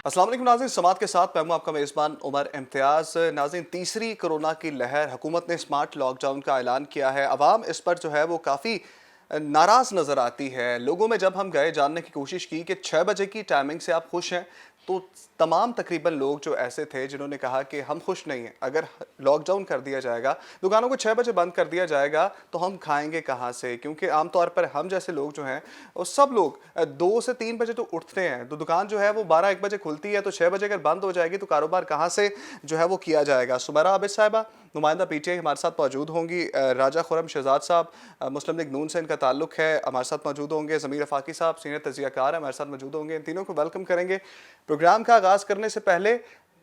अस्सलाम वालेकुम नाज़रीन, समात के साथ मैं हूं आपका मेज़बान उमर इम्तियाज़। नाज़रीन, तीसरी कोरोना की लहर, हुकूमत ने स्मार्ट लॉकडाउन का ऐलान किया है। अवाम इस पर जो है वो काफ़ी नाराज़ नज़र आती है। लोगों में जब हम गए जानने की कोशिश की कि 6 बजे की टाइमिंग से आप खुश हैं, तो तमाम तकरीबन लोग जो ऐसे थे जिन्होंने कहा कि हम खुश नहीं हैं। अगर लॉकडाउन कर दिया जाएगा, दुकानों को 6 बजे बंद कर दिया जाएगा, तो हम खाएंगे कहाँ से? क्योंकि आम तौर पर हम जैसे लोग जो हैं, वो सब लोग 2 से 3 बजे तो उठते हैं, तो दुकान जो है वो 12-1 बजे खुलती है, तो 6 बजे अगर बंद हो जाएगी तो कारोबार कहाँ से जो है वो किया जाएगा? सुमैरा आबिद साहिबा, नुमाइंदा पीटीआई, हमारे साथ मौजूद होंगी। राजा खुर्रम शहजाद साहब, मुस्लिम लीग नून से इनका ताल्लुक है, हमारे साथ मौजूद होंगे। ज़मीर अफाकी साहब, सीनियर तजियाकार हैं, हमारे साथ मौजूद होंगे। इन तीनों को वेलकम करेंगे। प्रोग्राम का आगाज़ करने से पहले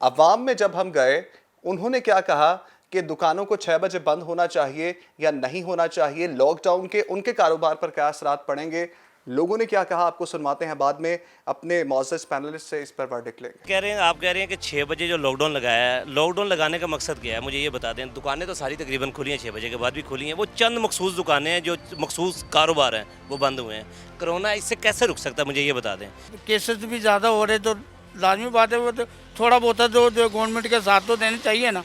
अवाम में जब हम गए, उन्होंने क्या कहा कि दुकानों को 6 बजे बंद होना चाहिए या नहीं होना चाहिए? लॉकडाउन के उनके कारोबार पर क्या असरात पड़ेंगे? लोगों ने क्या कहा, आपको सुनवाते हैं। बाद में अपने मौजूद पैनलिस्ट से इस पर वर्डिक्ट लेंगे। आप कह रहे हैं कि 6 बजे जो लॉकडाउन लगाया है, लॉकडाउन लगाने का मकसद क्या है? मुझे ये बता दें। दुकानें तो सारी तकरीबन खुली हैं, 6 बजे के बाद भी खुली हैं। वो चंद मखसूस दुकानें हैं, जो मखसूस कारोबार हैं, वो बंद हुए हैं। कोरोना इससे कैसे रुक सकता है, मुझे ये बता दें। केसेस भी ज़्यादा हो रहे तो लाजमी बात है, वो तो थोड़ा बहुत जो जो गवर्नमेंट के साथ तो देने चाहिए ना,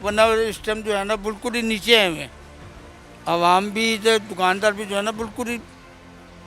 वरना इस टाइम जो है ना बिल्कुल ही नीचे आए हुए हैं। आवाम भी तो दुकानदार भी जो है ना बिल्कुल ही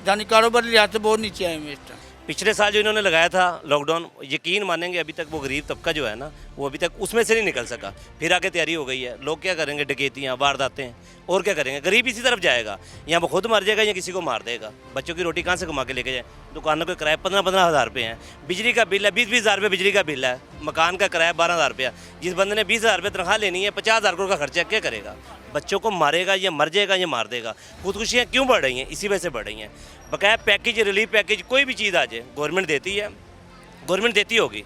यानी कारोबारी लिहाज से बहुत नीचे आए हुए हैं इस टाइम। पिछले साल जो इन्होंने लगाया था लॉकडाउन, यकीन मानेंगे अभी तक वो गरीब तबका जो है ना, वो अभी तक उसमें से नहीं निकल सका। फिर आगे तैयारी हो गई है। लोग क्या करेंगे? डकैतियाँ, वारदातें, और क्या करेंगे? गरीब इसी तरफ जाएगा, या वो खुद मर जाएगा या किसी को मार देगा। बच्चों की रोटी कहाँ से कमा के लेके जाए? दुकानों के किराए 15-15 हज़ार रुपये हैं। बिजली का बिल है 20-20 हज़ार रुपये बिजली का बिल है। मकान का किराया 12 हज़ार रुपया। जिस बंदे ने 20 हज़ार रुपये तनख्वाह लेनी है, 50 हज़ार का खर्चा क्या करेगा? बच्चों को मारेगा या मर जाएगा या मार देगा। खुदकुशियाँ क्यों बढ़ रही हैं? इसी वजह से बढ़ रही हैं। बकाया पैकेज, रिलीफ पैकेज, कोई भी चीज़ आ जाए, गवर्नमेंट देती है, गवर्नमेंट देती होगी।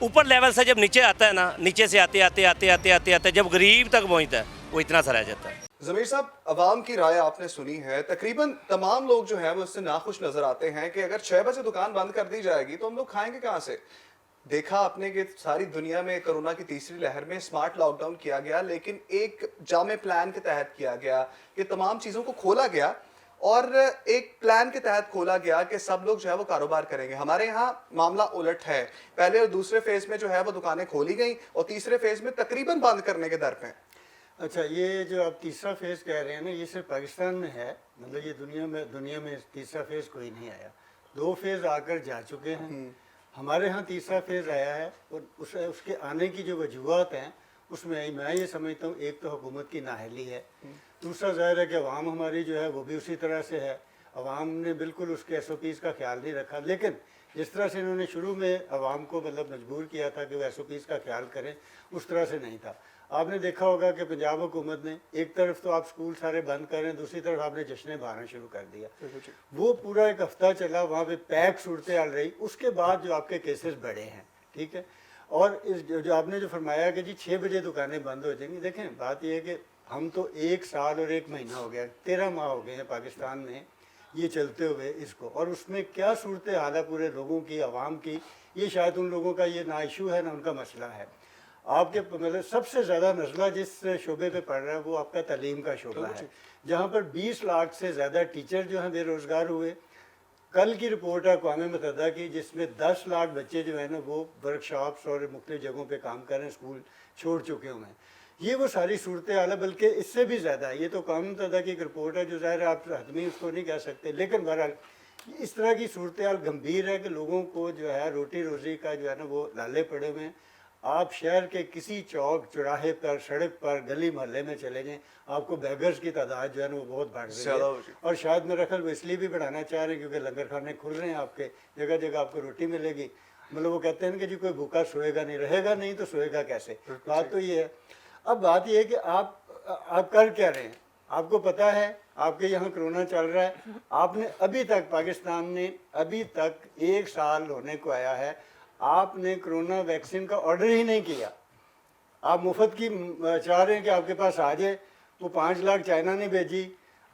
ऊपर लेवल से जब नीचे आता है ना, नीचे से आते आते आते आते आते आते जब गरीब तक पहुँचता है, वो इतना सा रह जाता है। ज़मीर साहब, अवाम की राय आपने सुनी है। तकरीबन तमाम लोग जो हैं वो इससे नाखुश नज़र आते हैं कि अगर 6 बजे दुकान बंद कर दी जाएगी तो हम लोग खाएंगे कहाँ से? देखा आपने कि सारी दुनिया में कोरोना की तीसरी लहर में स्मार्ट लॉकडाउन किया गया, लेकिन एक जामे प्लान के तहत किया गया कि तमाम चीज़ों को खोला गया और एक प्लान के तहत खोला गया कि सब लोग जो है वो कारोबार करेंगे। हमारे यहाँ मामला उलट है। पहले और दूसरे फेज में जो है वो दुकानें खोली गई और तीसरे फेज में तकरीबन बंद करने के दर पे। अच्छा, ये जो आप तीसरा फेज़ कह रहे हैं ना, ये सिर्फ पाकिस्तान में है। मतलब ये दुनिया में तीसरा फेज़ कोई नहीं आया। 2 फेज़ आकर जा चुके हैं। हमारे यहाँ तीसरा फेज़ आया है और उसके आने की जो वजूहत हैं, उसमें मैं ये समझता हूँ, एक तो हुकूमत की नाअहली है। दूसरा ज़ाहिर है कि अवाम हमारी जो है वो भी उसी तरह से है। अवाम ने बिल्कुल उसके SOPs का ख्याल नहीं रखा। लेकिन जिस तरह से इन्होंने शुरू में अवाम को मतलब मजबूर किया था कि वो SOPs का ख्याल करें, उस तरह से नहीं था। आपने देखा होगा कि पंजाब हुकूमत ने एक तरफ तो आप स्कूल सारे बंद कर रहे हैं, दूसरी तरफ आपने जश्न बहाना शुरू कर दिया। वो पूरा एक हफ्ता चला, वहाँ पे पैक सूरत हाल रही। उसके बाद जो आपके केसेस बढ़े हैं, ठीक है। और इस जो आपने जो फरमाया कि जी 6 बजे दुकानें बंद हो जाएंगी, देखें बात यह है कि हम तो 1 साल और 1 महीना हो गया, 13 माह हो गए हैं पाकिस्तान में ये चलते हुए इसको। और उसमें क्या सूरत हाल है पूरे लोगों की, आवाम की, ये शायद उन लोगों का ये ना इशू है ना उनका मसला है। आपके मतलब सबसे ज़्यादा नज़ला जिस शोबे पे पड़ रहा है वो आपका तालीम का शोबा है, जहाँ पर 20 लाख से ज़्यादा टीचर जो हैं बेरोज़गार हुए। कल की रिपोर्ट है अक़वाम मुत्तहिदा की, जिसमें 10 लाख बच्चे जो है ना वो वर्कशॉप्स और मुख्तलिफ़ जगहों पे काम कर रहे हैं, स्कूल छोड़ चुके हुए हैं। ये वो सारी सूरत हाल है, बल्कि इससे भी ज़्यादा है। ये तो अक़वाम मुत्तहिदा की एक रिपोर्ट है, जो ज़ाहिर है आप हतमी उसको नहीं कह सकते, लेकिन बहरहाल इस तरह की सूरत हाल गंभीर है कि लोगों को जो है रोटी रोज़ी का जो है ना वो लाले पड़े हुए हैं। आप शहर के किसी चौक चौराहे पर, सड़क पर, गली मोहल्ले में चले जाएं, आपको बैगर्स की तादाद जो है ना वो बहुत बढ़ रही है। और शायद मेरा ख्याल वो इसलिए भी बढ़ाना चाह रहे हैं क्योंकि लंगर खाने खुल रहे हैं, आपके जगह जगह आपको रोटी मिलेगी। मतलब वो कहते हैं कि जी कोई भूखा सोएगा नहीं, रहेगा नहीं तो सोएगा कैसे। बात तो ये है। अब बात ये है कि आप कर क्या रहे हैं? आपको पता है आपके यहाँ कोरोना चल रहा है। आपने अभी तक, पाकिस्तान ने अभी तक 1 साल होने को आया है, आपने कोरोना वैक्सीन का ऑर्डर ही नहीं किया। आप मुफ्त की चाह रहे हैं कि आपके पास आ जाए। वो 5 लाख चाइना ने भेजी।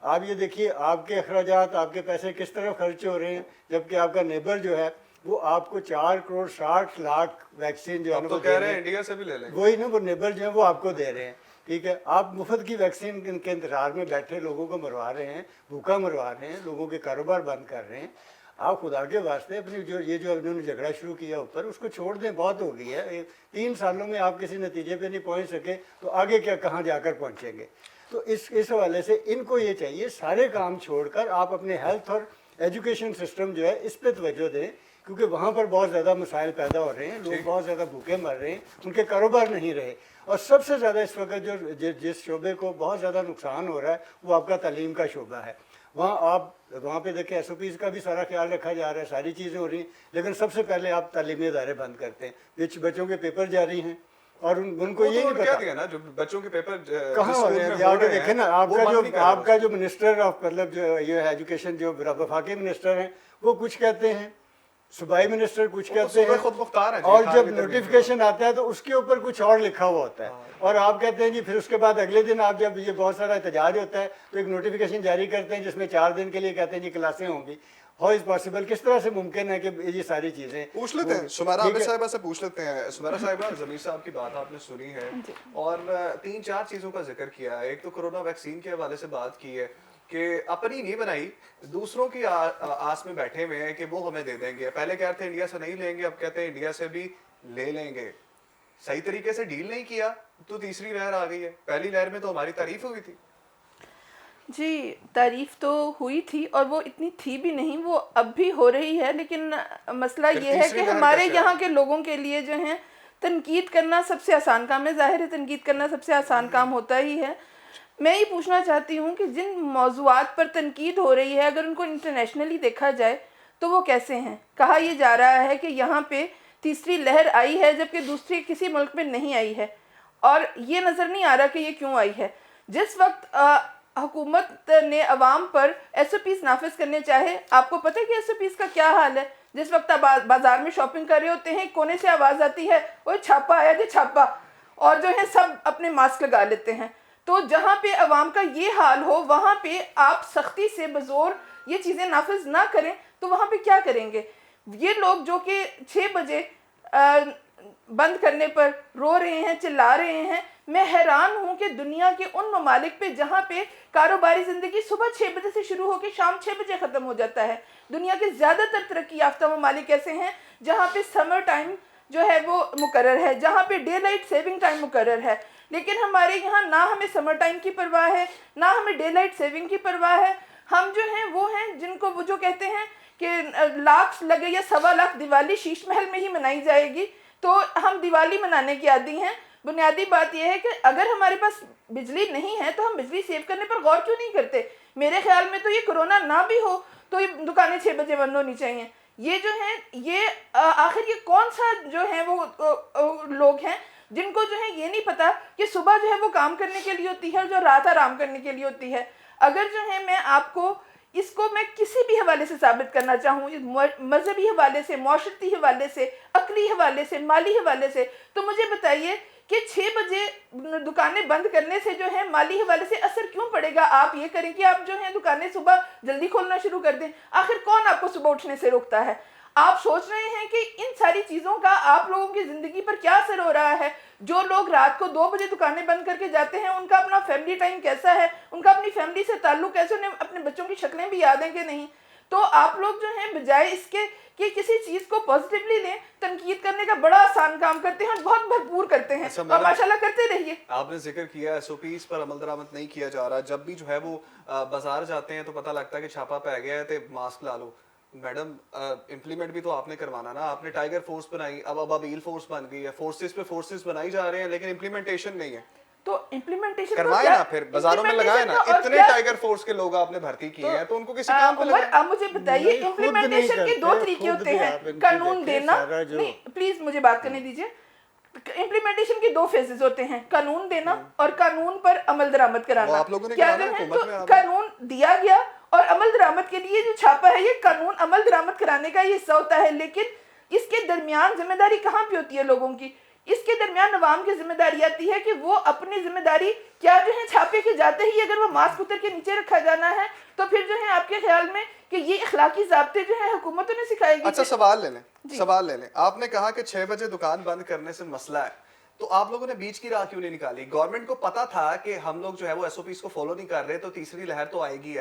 आप ये देखिए आपके अखराजात, आपके पैसे किस तरह खर्च हो रहे हैं, जबकि आपका नेबर जो है वो आपको 4 करोड़ 60 लाख वैक्सीन जो है तो कह रहे हैं इंडिया से भी ले लें। वही ना, वो नेबर जो है वो आपको दे रहे हैं, ठीक है। आप मुफ्त की वैक्सीन के इंतजार में बैठे लोगों को मरवा रहे हैं, भूखा मरवा रहे हैं, लोगों के कारोबार बंद कर रहे हैं। आप खुदा के वास्ते अपनी जो इन्होंने झगड़ा शुरू किया ऊपर, उसको छोड़ दें, बहुत हो गई है। 3 सालों में आप किसी नतीजे पे नहीं पहुंच सके तो आगे क्या, कहाँ जाकर पहुंचेंगे? तो इस हवाले से इनको ये चाहिए सारे काम छोड़कर आप अपने हेल्थ और एजुकेशन सिस्टम जो है इस पर तवज्जो दें, क्योंकि वहाँ पर बहुत ज़्यादा मसाइल पैदा हो रहे हैं, लोग बहुत ज़्यादा भूखे मर रहे हैं, उनके कारोबार नहीं रहे। और सबसे ज़्यादा इस वक्त जिस शोबे को बहुत ज़्यादा नुकसान हो रहा है वो आपका तालीम का शोबा है। वहाँ पे देखें SOPs का भी सारा ख्याल रखा जा रहा है, सारी चीज़ें हो रही हैं, लेकिन सबसे पहले आप तालीमी इदारे बंद करते हैं। बच्चों के पेपर जारी हैं और उनको ये नहीं पता दिया ना जो बच्चों के पेपर कहाँ हो रहे हैं। आगे देखें ना, आपका जो मिनिस्टर ऑफ मतलब जो ये एजुकेशन जो वफाकी मिनिस्टर हैं वो कुछ कहते हैं, सूबाई मिनिस्टर कुछ कहते हैं, खुद मुख्तार है, और जब नोटिफिकेशन आता है तो उसके ऊपर कुछ और लिखा हुआ होता है, और आप कहते हैं जी। फिर उसके बाद अगले दिन आप जब ये बहुत सारा एहतजाज होता है तो एक नोटिफिकेशन जारी करते हैं जिसमें 4 दिन के लिए कहते हैं जी क्लासें होंगी। How is possible? किस तरह से मुमकिन है कि ये सारी चीजें? पूछ लेते हैं सुमेरा आबिद साहिबा से, पूछ लेते हैं। सुमेरा साहिबा, ज़मीर साहब की बात आपने सुनी है और 3-4 चीज़ों का जिक्र किया है। एक तो कोरोना वैक्सीन के हवाले से बात की है कि अपनी नहीं बनाई, दूसरों की आस में बैठे हुए हैं कि वो हमें दे देंगे। पहले कह रहे थे इंडिया से नहीं लेंगे, अब कहते हैं इंडिया से भी ले लेंगे। सही तरीके से डील नहीं किया तो तीसरी लहर आ गई है। पहली लहर में तो हमारी तारीफ हुई थी जी, तारीफ तो हुई थी और वो इतनी थी भी नहीं, वो अब भी हो रही है। लेकिन मसला ये है कि हमारे यहाँ के लोगों के लिए जो है तनकीद करना सबसे आसान काम है। ज़ाहिर है तनकीद करना सबसे आसान काम होता ही है। मैं ये पूछना चाहती हूँ कि जिन मौज़ूआत पर तनकीद हो रही है, अगर उनको इंटरनेशनली देखा जाए तो वो कैसे हैं? कहा यह जा रहा है कि यहाँ पे तीसरी लहर आई है जबकि दूसरी किसी मुल्क में नहीं आई है, और ये नज़र नहीं आ रहा कि ये क्यों आई है। जिस वक्त हुकूमत ने अवाम पर SOPs नाफिज करने चाहे, आपको पता है कि SOPs का क्या हाल है? जिस वक्त आप बाज़ार में शॉपिंग कर रहे होते हैं, कोने से आवाज़ आती है वो छापा आया जी छापा, और जो है सब अपने मास्क लगा लेते हैं। तो जहाँ पे अवाम का ये हाल हो वहाँ पे आप सख्ती से बज़ोर ये चीज़ें नाफिज ना करें तो वहाँ पे क्या करेंगे? ये लोग जो कि 6 बजे बंद करने पर रो रहे हैं, चिल्ला रहे हैं, मैं हैरान हूँ कि दुनिया के उन ममालिक पे जहाँ पे कारोबारी ज़िंदगी सुबह 6 बजे से शुरू होकर शाम 6 बजे ख़त्म हो जाता है। दुनिया के ज़्यादातर तरक्की याफ्ता ममालिक ऐसे हैं जहाँ पे समर टाइम जो है वो मुकर्रर है, जहाँ पे डे लाइट सेविंग टाइम मुकर्रर है। लेकिन हमारे यहाँ ना हमें समर टाइम की परवाह है, ना हमें डे लाइट सेविंग की परवाह है। हम जो हैं वो हैं जिनको वो जो कहते हैं कि लाख लगे या 1.25 लाख दिवाली शीश महल में ही मनाई जाएगी, तो हम दिवाली मनाने के आदी हैं। बुनियादी बात यह है कि अगर हमारे पास बिजली नहीं है तो हम बिजली सेव करने पर गौर क्यों नहीं करते? मेरे ख्याल में तो ये कोरोना ना भी हो तो ये दुकानें 6 बजे बंद होनी चाहिए। ये जो है ये आखिर ये कौन सा जो है वो लोग हैं जिनको जो है ये नहीं पता कि सुबह जो है वो काम करने के लिए होती है और जो रात आराम करने के लिए होती है। अगर जो है मैं आपको इसको मैं किसी भी हवाले से साबित करना चाहूँ, मजहबी हवाले से, माशरती हवाले से, अकली हवाले से, माली हवाले से, तो मुझे बताइए कि 6 बजे दुकानें बंद करने से जो है माली हवाले से असर क्यों पड़ेगा? आप ये करें कि आप जो है दुकानें सुबह जल्दी खोलना शुरू कर दें। आखिर कौन आपको सुबह उठने से रोकता है? आप सोच रहे हैं कि इन सारी चीज़ों का आप लोगों की ज़िंदगी पर क्या असर हो रहा है? जो लोग रात को 2 बजे दुकानें बंद करके जाते हैं उनका अपना फैमिली टाइम कैसा है, उनका अपनी फैमिली से ताल्लुक़ कैसे, उन्हें अपने बच्चों की शक्लें भी याद हैं कि नहीं? तो आप लोग जो हैं बजाय इसके कि किसी चीज़ को पॉजिटिवली लें, तनकीद करने का बड़ा आसान काम करते हैं, बहुत भरपूर करते हैं। और माशाल्लाह करते रहिए। आपने जिक्र किया SOPs पर अमल दरामद नहीं किया जा रहा। जब भी जो है वो बाजार जाते हैं तो पता लगता है कि छापा पै गया है तो मास्क ला लो। मैडम इम्प्लीमेंट भी तो आपने करवाना ना। आपने टाइगर फोर्स बनाई, अब अबाबील फोर्स बन गई है, फोर्सेस पे फोर्सेस बनाई जा रहे हैं लेकिन इम्प्लीमेंटेशन नहीं है। तो इम्प्लीमेंटेशन करवाए ना, फिर बाजारों में लगाए ना। इतने टाइगर फोर्स के लोग आपने भर्ती किए हैं तो उनको किसी काम पे लगाएं। अब मुझे बताइए इम्प्लीमेंटेशन के 2 तरीके होते हैं, कानून देना, नहीं प्लीज मुझे बात करने दीजिए। इम्प्लीमेंटेशन के 2 फेजेस होते हैं, कानून देना और कानून पर अमल दरामद कराना। आप लोगों ने क्या कराना है? हुकूमत में तो कानून दिया गया और अमल दरामद के लिए जो छापा है ये कानून अमल दरामद कराने का ये हिस्सा होता है। लेकिन इसके दरमियान जिम्मेदारी कहाँ पे होती है लोगों की? इसके दरमियान अवाम की जिम्मेदारी आती है कि वो अपनी जिम्मेदारी क्या जो है छापे के जाते ही अगर वो मास्क उतर के नीचे रखा जाना है तो फिर जो है आपके ख्याल में कि ये इखलाकी ज़ाब्ते जो है हुकूमतों ने सिखाएगी। अच्छा सवाल ले लें। आपने कहा कि 6 बजे दुकान बंद करने से मसला है, तो आप लोगों ने बीच की राह क्यों नहीं निकाली? गवर्नमेंट को पता था कि हम लोग जो है वो SOPs को फॉलो नहीं कर रहे तो तीसरी लहर तो आएगी।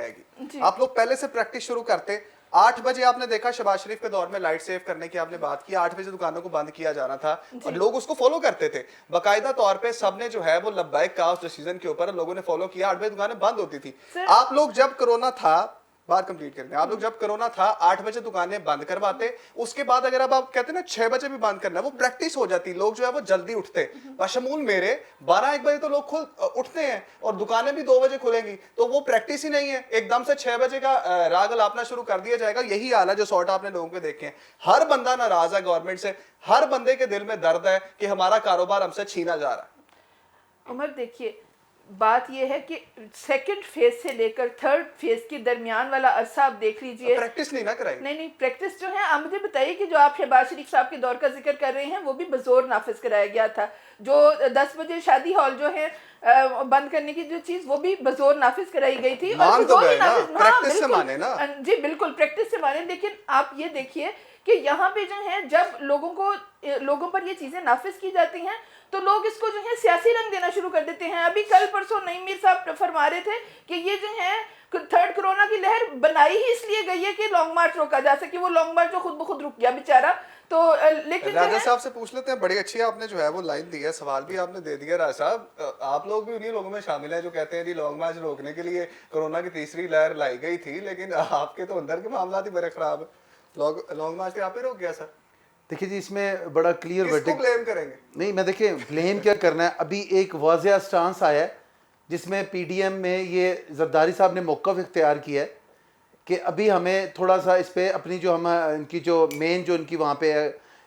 आप लोग पहले से प्रैक्टिस शुरू करते 8 बजे आपने देखा शहबाज शरीफ के दौर में लाइट सेव करने की आपने बात की, 8 बजे दुकानों को बंद किया जाना था और लोग उसको फॉलो करते थे बाकायदा तौर पे, सबने जो है वो लब्बाइक कहा उस डिसीजन के ऊपर, लोगों ने फॉलो किया, 8 बजे दुकानें बंद होती थी। आप लोग जब कोरोना था, बात कंप्लीट करते हैं, आप लोग जब कोरोना था 8 बजे दुकानें बंद करवाते, उसके बाद अगर अब आप कहते हैं ना 6 बजे भी बंद करना, वो प्रैक्टिस हो जाती, लोग जो है वो जल्दी उठते, बशमूल मेरे 12-1 बजे तो लोग खुद उठते हैं और दुकानें भी 2 बजे खुलेंगी, तो वो प्रैक्टिस ही नहीं है, एकदम से 6 बजे का राग अलापना शुरू कर दिया जाएगा। यही हाल है जो सॉर्ट आपने लोगों के देखे हैं। हर बंदा नाराज है गवर्नमेंट से, हर बंदे के दिल में दर्द है कि हमारा कारोबार हमसे छीना जा रहा है। उमर देखिए, बात यह है कि सेकंड फेज से लेकर थर्ड फेज के दरमियान वाला अरसा आप देख लीजिए, प्रैक्टिस नहीं ना कराई। नहीं प्रैक्टिस जो है, आप मुझे बताइए कि जो आप शहबाज शरीफ साहब के दौर का जिक्र कर रहे हैं वो भी बजोर नाफिज कराया गया था। जो 10 बजे शादी हॉल जो है बंद करने की जो चीज, वो भी बजोर नाफिज कराई गई थी। मान तो गए ना, हाँ, प्रैक्टिस से बिल्कुल, माने ना। जी बिल्कुल प्रैक्टिस से माने। लेकिन आप ये देखिए कि यहाँ पे जो है जब लोगों पर ये चीजें नाफिज की जाती हैं तो लोग इसको जो है सियासी रंग देना शुरू कर देते हैं। अभी कल परसों नईम मीर साहब फरमा रहे थे कि ये जो है थर्ड कोरोना की लहर बनाई ही इसलिए गई है कि लॉन्ग मार्च रोका जा सके। वो लॉन्ग मार्च जो खुद ब खुद रुक गया बेचारा। तो लेकिन राजा साहब से पूछ लेते हैं, बड़ी अच्छी आपने जो है वो लाइन दी है, सवाल भी आपने दे दिया। राजा साहब, आप लोग भी उन्हीं लोगों में शामिल हैं जो कहते हैं जी लॉन्ग मार्च रोकने के लिए कोरोना की तीसरी लहर लाई गई थी, लेकिन आपके तो अंदर के मामला ही बड़े खराब है। लॉन्ग मार्च पे आप ही रोक गया सर। देखिए जी, इसमें बड़ा क्लियर किसको ब्लेम करेंगे? नहीं, मैं देखिए ब्लेम क्या करना है, अभी एक वाज़ेह स्टांस आया है जिसमें पीडीएम में ये जरदारी साहब ने मौक़िफ़ इख्तियार किया है कि अभी हमें थोड़ा सा इस पे अपनी जो हम इनकी जो मेन जो इनकी वहाँ पे है,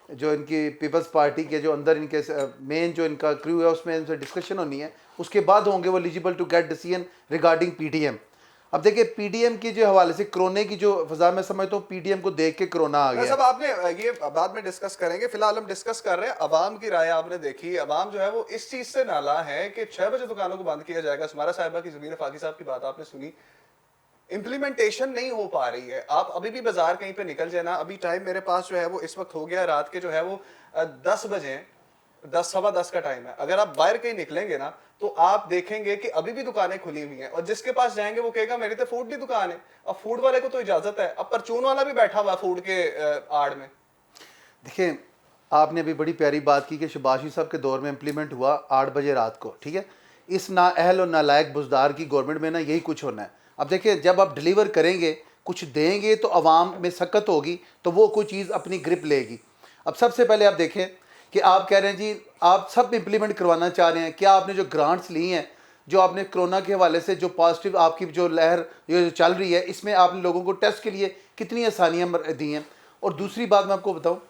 जो इनकी पीपल्स पार्टी के जो अंदर इनके मेन जो इनका क्रू है उसमें इनसे डिस्कशन होनी है, उसके बाद होंगे वो eligible to get decision regarding PDM. अब देखिए पीडीएम की जो हवाले से कोरोना की जो फजा में समझता हूँ पीडीएम को देख के कोरोना आ गया। सब आपने ये बाद में डिस्कस करेंगे, फिलहाल हम डिस्कस कर रहे हैं अवाम की राय। आपने देखी, अवाम जो है वो इस चीज से नाला है कि 6 बजे दुकानों को बंद किया जाएगा। सुमारा साहिबा की, ज़मीर फाकी साहब की बात आपने सुनी, इम्प्लीमेंटेशन नहीं हो पा रही है। आप अभी भी बाजार कहीं पे निकल जाए ना, अभी टाइम मेरे पास जो है वो इस वक्त हो गया रात के जो है वो 10 बजे, 10 सवा 10 का टाइम है। अगर आप बाहर कहीं निकलेंगे ना तो आप देखेंगे कि अभी भी दुकानें खुली हुई हैं और जिसके पास जाएंगे वो कहेगा मेरी तो फूड की दुकान है। अब फूड वाले को तो इजाजत है, अब परचून वाला भी बैठा हुआ फूड के आड़ में। देखिए आपने अभी बड़ी प्यारी बात की कि शहबाज साहब के दौर में इम्प्लीमेंट हुआ 8 बजे रात को, ठीक है। इस नाअहल और नालायक बुजदार की गवर्नमेंट में ना यही कुछ होना है। अब देखिए जब आप डिलीवर करेंगे, कुछ देंगे तो आवाम में सकत होगी तो वो कोई चीज़ अपनी ग्रिप लेगी। अब सबसे पहले आप देखें कि आप कह रहे हैं जी आप सब इम्प्लीमेंट करवाना चाह रहे हैं, क्या आपने जो ग्रांट्स ली हैं, जो आपने कोरोना के हवाले से जो पॉजिटिव आपकी जो लहर जो चल रही है, इसमें आपने लोगों को टेस्ट के लिए कितनी आसानियाँ दी हैं। और दूसरी बात मैं आपको बताऊँ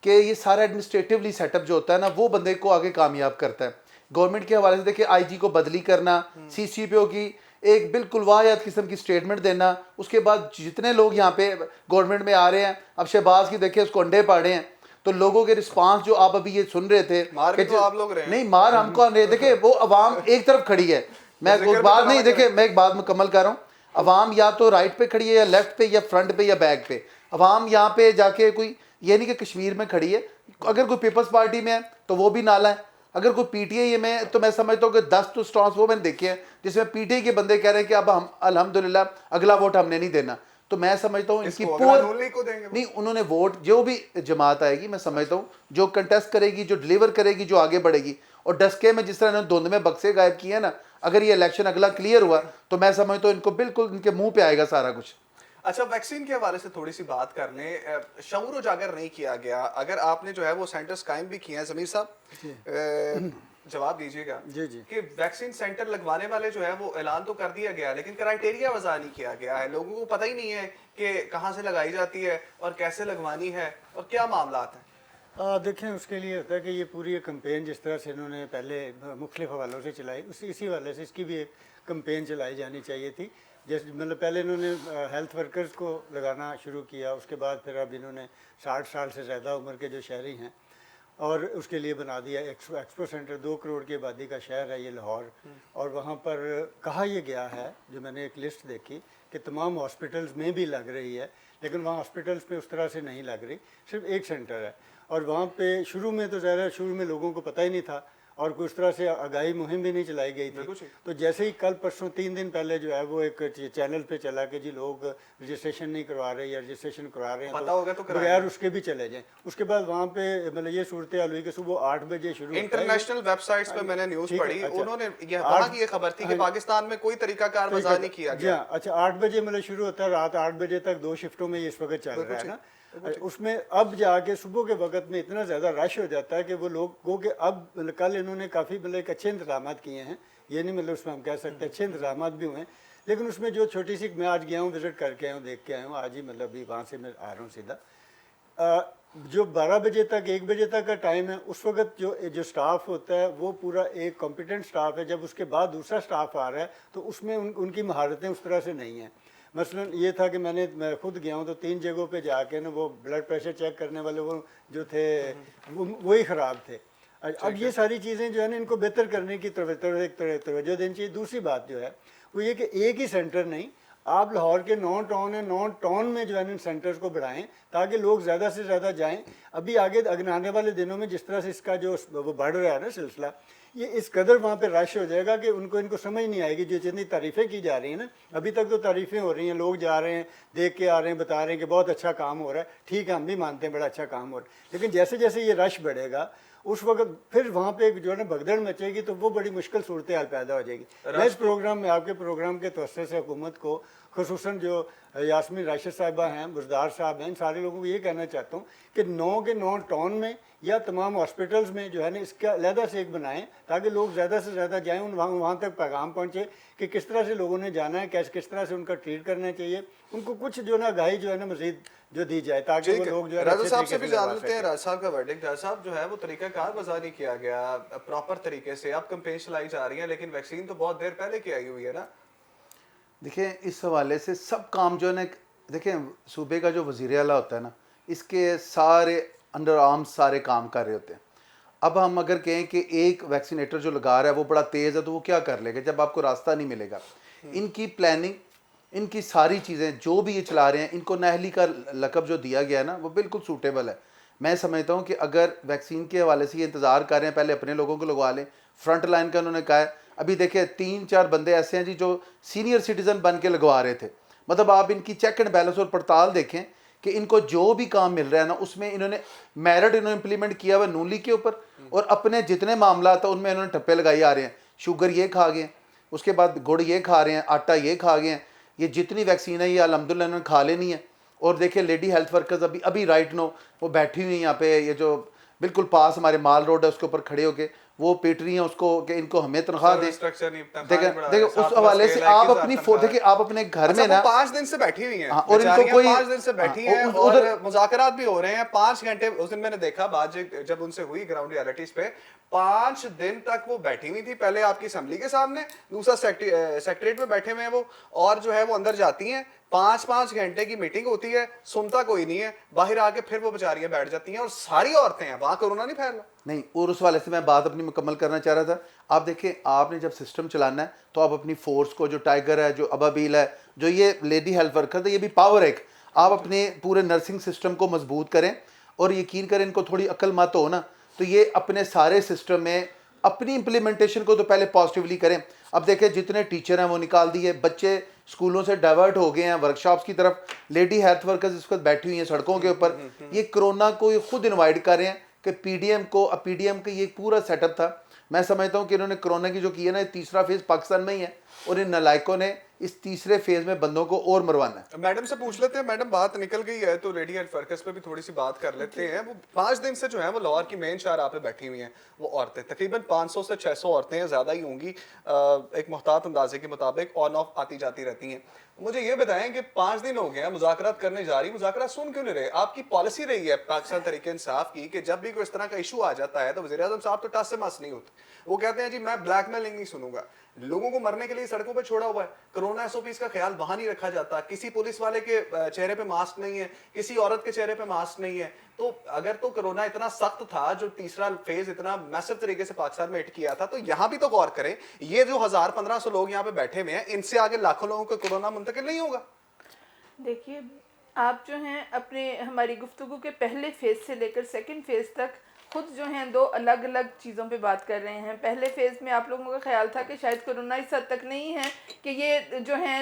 कि ये सारा एडमिनिस्ट्रेटिवली सेटअप जो होता है ना, वो बंदे को आगे कामयाब करता है। गवर्नमेंट के हवाले से देखिए आईजी को बदली करना, सीसीपीओ की एक बिल्कुल वाहियात किस्म की स्टेटमेंट देना, उसके बाद जितने लोग यहाँ पे गवर्नमेंट में आ रहे हैं, अब शहबाज की देखिए उसको अंडे पाड़े हैं, तो लोगों के रिस्पांस जो आप अभी ये सुन रहे थे, मार तो आप लोग रहे हैं। नहीं मार हमको नहीं, देखिए वो अवाम एक तरफ खड़ी है। मैं एक बात नहीं, देखिए मैं एक बात मुकम्मल कर रहा हूँ, अवाम या तो राइट पे खड़ी है या लेफ्ट पे या फ्रंट पे या बैक पे। अवाम यहाँ पे जाके कोई ये नहीं कि कश्मीर में खड़ी है, अगर कोई पीपल्स पार्टी में है तो वो भी नाला है, अगर कोई पीटीआई में तो मैं समझता हूँ कि 10 तो स्टॉन्स वो मैंने देखे हैं जिसमें पीटीआई के बंदे कह रहे हैं कि अब हम अल्हम्दुलिल्लाह अगला वोट हमने नहीं देना। तो मैं समझता हूँ इनकी नहीं, उन्होंने वोट जो भी जमात आएगी मैं समझता हूँ जो कंटेस्ट करेगी, जो डिलीवर करेगी, जो आगे बढ़ेगी, और डस्के में जिस तरह इन्होंने धुंध में बक्से गायब किए ना, अगर ये इलेक्शन अगला क्लियर हुआ तो मैं समझता हूँ इनको बिल्कुल इनके मुंह पे आएगा सारा कुछ। अच्छा, वैक्सीन के हवाले से थोड़ी सी बात कर लें। शऊर उजागर नहीं किया गया, अगर आपने जो है वो सेंटर्स कायम भी किए हैं, ज़मीर साहब जवाब दीजिएगा जी जी कि वैक्सीन सेंटर लगवाने वाले जो है वो ऐलान तो कर दिया गया लेकिन क्राइटेरिया वज़ा नहीं किया गया है। लोगों को पता ही नहीं है कि कहाँ से लगाई जाती है और कैसे लगवानी है और क्या मामलात हैं। देखें, उसके लिए होता है कि ये पूरी कैंपेन जिस तरह से इन्होंने पहले मुख्तलिफ हवालों से चलाई, इसी हवाले से इसकी भी एक कैंपेन चलाई जानी चाहिए थी। जैसे मतलब पहले इन्होंने हेल्थ वर्कर्स को लगाना शुरू किया, उसके बाद फिर अब इन्होंने 60 साल से ज़्यादा उम्र के जो शहरी हैं और उसके लिए बना दिया एक्सपो सेंटर। 2 करोड़ की आबादी का शहर है ये लाहौर, और वहाँ पर कहा यह गया है, जो मैंने एक लिस्ट देखी, कि तमाम हॉस्पिटल्स में भी लग रही है, लेकिन वहाँ हॉस्पिटल्स पे उस तरह से नहीं लग रही, सिर्फ एक सेंटर है। और वहाँ पे शुरू में तो ज़ाहिर है शुरू में लोगों को पता ही नहीं था, और कोई उस तरह से आगाही मुहिम भी नहीं चलाई गई थी। तो जैसे ही कल परसों 3 दिन पहले जो है वो एक चैनल पे चला कि जी लोग रजिस्ट्रेशन नहीं करवा रहे या रजिस्ट्रेशन करवा रहे हैं पता होगा तो कराएं। बगैर उसके भी चले जाएं। उसके बाद वहाँ पे मतलब ये सूरत हाल हुई कि सुबह 8 बजे शुरू होता है। इंटरनेशनल वेबसाइट्स पे मैंने न्यूज ठीक है, पढ़ी, अच्छा। उन्होंने ये वहाँ की ये खबर थी कि पाकिस्तान में कोई तरीकाकार वज़ा नहीं किया जी गया। हाँ, अच्छा 8 बजे मतलब शुरू होता है, रात 8 बजे तक 2 शिफ्टों में ये इस वक्त चल रहा है ना। उसमें अब जाके सुबह के वक्त में इतना ज़्यादा रश हो जाता है कि वो लोगों के अब मतलब कल इन्होंने काफ़ी मतलब एक अच्छे इंतजाम किए हैं, ये नहीं मतलब उसमें हम कह सकते अच्छे इंतजाम भी हुए हैं, लेकिन उसमें जो छोटी सी मैं आज गया हूँ, विज़िट करके आया हूँ, देख के आया हूँ आज ही, मतलब अभी वहाँ से मैं आ रहा हूँ सीधा। जो 12 बजे तक 1 बजे तक का टाइम है, उस वक्त जो स्टाफ होता है वो पूरा एक कॉम्पिटेंट स्टाफ है। जब उसके बाद दूसरा स्टाफ आ रहा है तो उसमें उनकी महारतें उस तरह से नहीं हैं। मसलन ये था कि मैं खुद गया हूँ तो 3 जगहों पे जाके ना वो ब्लड प्रेशर चेक करने वाले वो जो थे वही ख़राब थे। अब ये सारी चीज़ें जो है ना इनको बेहतर करने की तवज्जो देनी चाहिए। दूसरी बात जो है वो ये कि एक ही सेंटर नहीं, आप लाहौर के 9 टाउन है, 9 टाउन में जो है इन सेंटर्स को बढ़ाएं ताकि लोग ज़्यादा से ज़्यादा जाएं। अभी आगे आने वाले दिनों में जिस तरह से इसका जो वो बढ़ रहा है ना सिलसिला, ये इस कदर वहाँ पे रश हो जाएगा कि इनको समझ नहीं आएगी। जो जितनी तारीफ़ें की जा रही हैं ना, अभी तक तो तारीफ़ें हो रही हैं, लोग जा रहे हैं, देख के आ रहे हैं, बता रहे हैं कि बहुत अच्छा काम हो रहा है, ठीक है हम भी मानते हैं बड़ा अच्छा काम हो रहा है, लेकिन जैसे जैसे ये रश बढ़ेगा उस वक्त फिर वहाँ पे जो है ना भगदड़ मचेगी तो वो बड़ी मुश्किल सूरत हाल पैदा हो जाएगी। मैं इस प्रोग्राम में आपके प्रोग्राम के तवज्जो से हुकूमत को, खुसूसन जो यास्मीन राशिद साहिबा हैं, बुज़दार साहब हैं, इन सारे लोगों को ये कहना चाहता हूँ कि 9 के 9 टाउन में या तमाम हॉस्पिटल्स में जो है ना इसका अलहदा से एक बनाएं ताकि लोग ज़्यादा से ज़्यादा जाएँ, वहाँ तक पैगाम पहुँचे कि किस तरह से लोगों ने जाना है, किस तरह से उनका ट्रीट करना चाहिए, उनको कुछ जो ना आगाही जो है ना मज़ीद जो दी जाए ताकि वो लोग जो है राजा साहब से भी जान लेते हैं, राजा साहब का वर्डिक्ट। राजा साहब जो है वो तरीकाकार वज़ा नहीं किया गया प्रॉपर तरीके से। अब कैंपेन चलाई जा रही है लेकिन वैक्सीन तो बहुत देर पहले की आई हुई है ना। देखिए इस हवाले से सब काम जो है ना, देखिए सूबे का जो वज़ीर आला होता है ना, इसके सारे अंडर आर्म्स सारे काम कर रहे होते हैं। अब हम अगर कहें कि एक वैक्सीनेटर जो लगा रहा है वो बड़ा तेज़ है तो वो क्या कर लेगा जब आपको रास्ता नहीं मिलेगा। इनकी प्लानिंग, इनकी सारी चीज़ें जो भी ये चला रहे हैं, इनको नाअहली का लक़ब जो दिया गया है ना वो बिल्कुल सूटेबल है। मैं समझता हूँ कि अगर वैक्सीन के हवाले से ये इंतज़ार कर रहे हैं, पहले अपने लोगों को लगवा लें। फ्रंट लाइन का उन्होंने कहा है, अभी देखिए 3-4 बंदे ऐसे हैं जी जो सीनियर सिटीज़न बन के लगवा रहे थे। मतलब आप इनकी चेक एंड बैलेंस और पड़ताल देखें कि इनको जो भी काम मिल रहा है ना उसमें इन्होंने मेरिट इम्प्लीमेंट किया हुआ नून लीग के ऊपर, और अपने जितने मामला था उनमें इन्होंने टप्पे लगाए आ रहे हैं। शुगर ये खा गए, उसके बाद गुड़ ये खा रहे हैं, आटा ये खा गए हैं, ये जितनी वैक्सीन है ये अल्हम्दुलिल्लाह इन्होंने खा लेनी है। और देखिए लेडी हेल्थ वर्कर्स अभी राइट नो वो बैठी हुई हैं यहाँ पे, ये जो बिल्कुल पास हमारे माल रोड है उसके ऊपर खड़े होके वो पीट रही हैं उसको कि इनको हमें तनख्वाह दें। देखिए उस हवाले से आप अपनी देखिए आप अपने घर में ना 5 दिन से बैठी हुई हैं और इनको कोई 5 दिन से बैठी हैं और मुज़ाकरात भी हो रहे हैं 5 घंटे। उस दिन मैंने देखा बात जब उनसे हुई ग्राउंड रियलिटीज पे, 5 दिन तक वो बैठी हुई थी। पहले आपकी असेंबली के सामने, दूसरा सेक्रेटरीट में बैठे हुए हैं वो, और जो है वो अंदर जाती हैं, 5-5 घंटे की मीटिंग होती है, सुनता कोई नहीं है, बाहर आके फिर वो बेचारियां बैठ जाती हैं और सारी औरतें हैं वहां, कोरोना नहीं फैल रहा। नहीं, और उस वाले से मैं बात अपनी मुकम्मल करना चाह रहा था। आप देखिए आपने जब सिस्टम चलाना है तो आप अपनी फोर्स को, जो टाइगर है, जो अबाबील है, जो ये लेडी हेल्थ वर्कर है, ये भी पावर है, आप अपने पूरे नर्सिंग सिस्टम को मजबूत करें और यकीन करें इनको थोड़ी अक्ल मत हो ना तो ये अपने सारे सिस्टम में अपनी इम्प्लीमेंटेशन को तो पहले पॉजिटिवली करें। अब देखें जितने टीचर हैं वो निकाल दिए, बच्चे स्कूलों से डाइवर्ट हो गए हैं वर्कशॉप्स की तरफ, लेडी हेल्थ वर्कर्स इस वक्त बैठी हुई हैं सड़कों के ऊपर। ये कोरोना को ये खुद इन्वाइट कर रहे हैं कि पीडीएम का ये पूरा सेटअप था। मैं समझता हूँ कि इन्होंने कोरोना की जो की है ना, तीसरा फेज़ पाकिस्तान में ही है और इन नलायकों ने इस तीसरे फेज में बंदों को और मरवाना है। मैडम से पूछ लेते हैं, मैडम बात निकल गई है तो लेडी हेल्थ वर्कर्स पे भी थोड़ी सी बात कर लेते हैं। वो 5 दिन से जो है वो लाहौर की मेन शाहराह पे बैठी हुई हैं वो औरतें, तकरीबन 500 से 600 औरतें हैं, ज़्यादा ही होंगी एक मुहतात अंदाजे के मुताबिक, ऑन ऑफ आती जाती रहती हैं। मुझे ये बताएं कि 5 दिन हो गए हैं मुज़ाकरात करने जा रही, मुज़ाकरात सुन क्यों नहीं रहे? आपकी पॉलिसी रही है पाकिस्तान तहरीक इंसाफ की कि जब भी कोई इस तरह का इशू आ जाता है तो वज़ीर आज़म साहब तो टस से मस नहीं होते, वो कहते हैं जी मैं ब्लैकमेलिंग नहीं सुनूंगा। लोगों को मरने के लिए सड़कों पे छोड़ा हुआ है, कोरोना एसओपीज़ का ख्याल वहां नहीं रखा जाता, किसी पुलिस वाले के चेहरे पे मास्क नहीं है, किसी औरत के चेहरे पे मास्क नहीं है। तो अगर तो कोरोना इतना सख्त था, जो तीसरा फेज इतना मैसिव तरीके से पाकिस्तान में हिट किया था, तो यहाँ भी तो गौर करें, ये जो 1000-1500 लोग यहाँ पे बैठे हुए हैं, इनसे आगे लाखों लोगों को कोरोना मुंतकिल नहीं होगा। देखिए आप जो हैं अपने हमारी गुफ्तगू के पहले फेज से लेकर सेकंड फेज तक खुद जो हैं दो अलग अलग चीज़ों पे बात कर रहे हैं। पहले फेज़ में आप लोगों का ख्याल था कि शायद कोरोना इस हद तक नहीं है कि ये जो हैं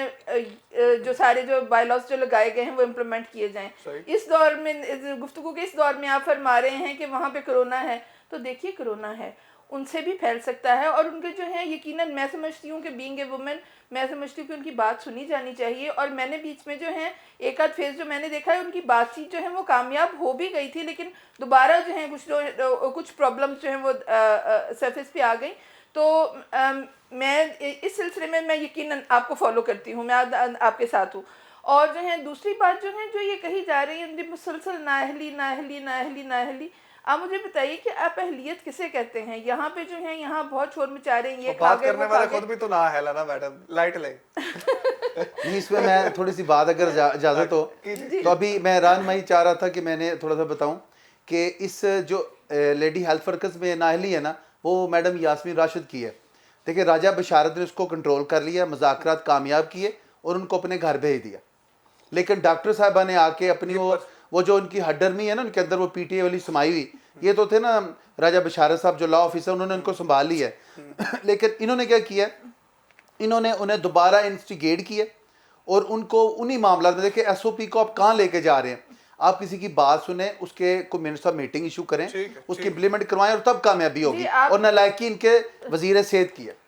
जो सारे जो बायलॉज जो लगाए गए हैं वो इम्प्लीमेंट किए जाएं। इस दौर में गुफ्तगू के इस दौर में आप फरमा रहे हैं कि वहाँ पे कोरोना है, तो देखिए कोरोना है, उनसे भी फैल सकता है। और उनके जो है यकीनन मैं समझती हूँ कि बीइंग ए वुमेन, मैं समझती हूँ कि उनकी बात सुनी जानी चाहिए। और मैंने बीच में जो है एक आध फेज जो मैंने देखा है उनकी बातचीत जो है वो कामयाब हो भी गई थी, लेकिन दोबारा जो है कुछ प्रॉब्लम्स जो हैं वो सरफेस पे आ गई। तो मैं इस सिलसिले में मैं यकीनन आपको फॉलो करती हूँ, मैं आपके साथ हूँ। और जो है दूसरी बात जो है जो ये कही जा रही है मुसलसल नाअहली नाअहली नाअहली नाअहली, आप मुझे बताइए कि आप अहलियत किसे कहते हैं? यहाँ पे जो है यहाँ बहुत शोर मचा रहे हैं, ये बात करने वाले खुद भी तो ना है ना मैडम, लाइट ले नहीं, इसमें मैं थोड़ी सी बात अगर इजाज़त हो तो अभी मैं रहनुमाई चाह रहा था कि मैंने थोड़ा सा बताऊं कि इस जो लेडी हेल्थ वर्कर्स में नाअहली है ना, वो मैडम यास्मीन राशिद की है। देखिए राजा बशारत ने उसको कंट्रोल कर लिया, मुज़ाकरात कामयाब किए और उनको अपने घर भेज दिया। लेकिन डॉक्टर साहबा ने आके अपनी वो जो उनकी हड्डर्मी है ना, उनके अंदर वो पीटीए वाली समाई हुई, ये तो थे ना राजा बशारत साहब जो लॉ ऑफिसर, उन्होंने उनको संभाल लिया है। लेकिन इन्होंने क्या किया, इन्होंने उन्हें दोबारा इंस्टिगेट किया और उनको उन्हीं मामला में, देखिए एसओपी को आप कहाँ लेके जा रहे हैं, आप किसी की बात सुने, उसके को मिनट्स ऑफ मीटिंग इशू करें, उसकी इम्प्लीमेंट करवाएं और तब कामयाबी होगी। और नालायकी इनके वजीर सेहत की है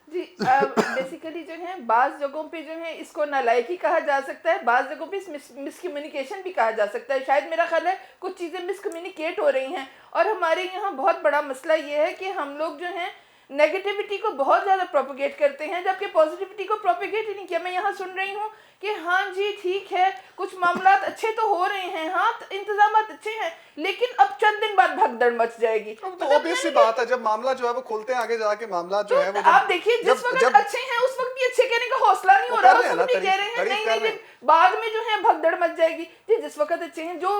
जी। बेसिकली जो है बाज़ जगहों पे जो है इसको नालायकी कहा जा सकता है, बाज़ जगहों पे मिसकम्युनिकेशन भी कहा जा सकता है। शायद मेरा ख्याल है कुछ चीज़ें मिसकम्युनिकेट हो रही हैं। और हमारे यहाँ बहुत बड़ा मसला ये है कि हम लोग जो हैं नेगेटिविटी को बहुत ज़्यादा प्रोपेगेट करते हैं, जबकि पॉजिटिविटी को प्रोपेगेट ही नहीं किया। मैं यहाँ सुन रही हूँ कि हाँ जी ठीक है, कुछ मामला अच्छे तो हो रहे हैं, हाँ इंतजाम अच्छे हैं, लेकिन अब चंद दिन बाद भगदड़ मच जाएगी। तो ऑब्वियस सी बात है, जब मामला जो है वो खुलते हैं आगे जाके मामला जो है वो आप देखिए जिस वक्त अच्छे हैं उस वक्त भी अच्छे कहने का हौसला नहीं हो रहा, उस वक्त नहीं कह रहे हैं नहीं नहीं बाद में जो है भगदड़ मच जाएगी। जी जिस वक्त अच्छे हैं, जो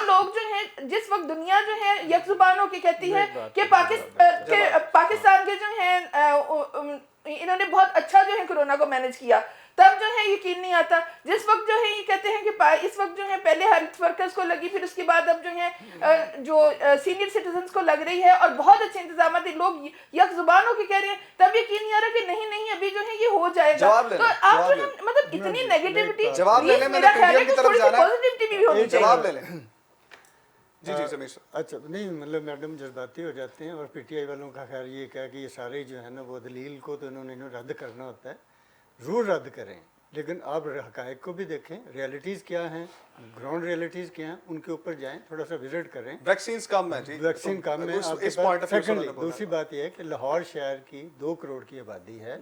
लोग जो हैं, जिस वक्त दुनिया जो है यकजुबान होकर कहती है कि पाकिस्तान के जो हैं इन्होंने बहुत अच्छा जो है कोरोना को मैनेज किया, तब जो है यकीन नहीं आता। जिस वक्त जो है ये कहते हैं कि इस वक्त जो है पहले हेल्थ वर्कर्स को लगी, फिर उसके बाद अब जो है जो सीनियर सिटीजन्स को लग रही है और बहुत अच्छे इंतजाम लोग यक जुबानों के कह रहे हैं, तब यकीन नहीं आ रहा कि नहीं नहीं अभी जो है ये हो जाएगा। तो आप जो है मतलब इतनी नेगेटिविटी, जवाब ले लें, मेरा ख्याल है कि थोड़ी सी पॉजिटिविटी भी होनी चाहिए। जवाब ले लें। जी जी समीर सर। अच्छा नहीं मतलब मैडम जज्बाती हो जाते हैं और पीटीआई वालों का ख्याल ये क्या कि ये सारे जो है ना वो दलील को तो इन्होंने रद्द करना होता है, ज़रूर रद्द करें, लेकिन आप हकायक को भी देखें, रियलिटीज़ क्या हैं, ग्राउंड रियलिटीज़ क्या हैं, उनके ऊपर जाएं, थोड़ा सा विजिट करें। वैक्सीन कम है जी, वैक्सीन कम है आपके पास। सेकेंडली दूसरी बात यह है कि लाहौर शहर की 2 करोड़ की आबादी है,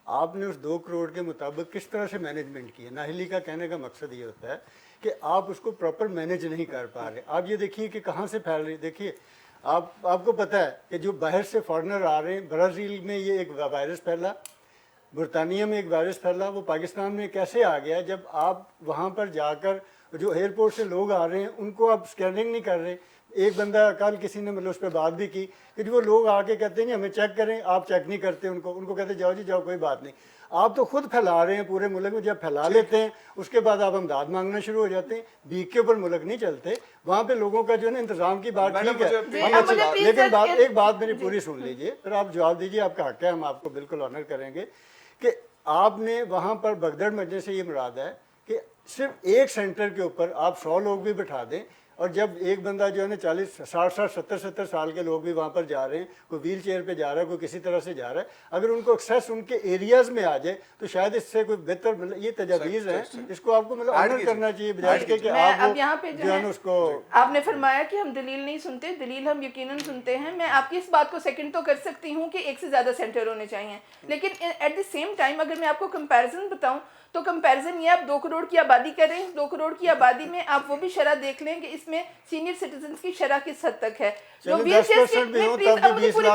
आपने उस 2 करोड़ के मुताबिक किस तरह से मैनेजमेंट की है। नाहिली का कहने का मकसद ये होता है कि आप उसको प्रॉपर मैनेज नहीं कर पा रहे। आप ये देखिए कि कहाँ से फैल रही, देखिए आपको पता है कि जो बाहर से फॉरेनर आ रहे हैं, ब्राज़ील में ये एक वायरस फैला, बरतानिया में एक वायरस फैला, वो पाकिस्तान में कैसे आ गया? जब आप वहाँ पर जाकर जो एयरपोर्ट से लोग आ रहे हैं उनको आप स्कैनिंग नहीं कर रहे। एक बंदा कल किसी ने मतलब उस पर बात भी की कि जो वो लोग आके कहते हैं हमें चेक करें, आप चेक नहीं करते उनको कहते जाओ जी जाओ, कोई बात नहीं। आप तो खुद फैला रहे हैं पूरे मुल्क में, जब फैला लेते हैं उसके बाद आप इमदाद मांगना शुरू हो जाते हैं। बीक के ऊपर मुल्क नहीं चलते, वहाँ पे लोगों का जो है ना इंतजाम की बात ठीक है, लेकिन एक बात मेरी पूरी सुन लीजिए, फिर आप जवाब दीजिए, आपका हक है, हम आपको बिल्कुल ऑनर करेंगे कि आपने वहाँ पर भगदड़ मचने से ये मुराद है कि सिर्फ एक सेंटर के ऊपर आप 100 लोग भी बिठा दें, और जब एक बंदा जो है ना 40 60 70 साल के लोग भी वहाँ पर जा रहे हैं, कोई व्हील चेयर पर जा रहा है, कोई किसी तरह से जा रहा है, अगर उनको एक्सेस उनके एरियाज़ में आ जाए तो शायद इससे कोई बेहतर मतलब ये तजावीज़ है, इसको आपको मतलब ऑनर करना चाहिए बजाय के कि आप अब यहाँ पे जो है उसको आपने फरमाया कि हम दलील नहीं सुनते, दलील हम यकीनन सुनते हैं। मैं आपकी इस बात को सेकंड तो कर सकती हूँ कि एक से ज़्यादा सेंटर होने चाहिए, लेकिन एट द सेम टाइम अगर मैं आपको कंपैरिजन बताऊँ तो कंपैरिजन ये आप 2 करोड़ की आबादी कर रहे हैं, 2 करोड़ की आबादी में आप वो भी शरह देख लें कि इसमें सीनियर सिटीजन्स की शरह किस हद तक है। जो व्हील चेयर्स की पूरी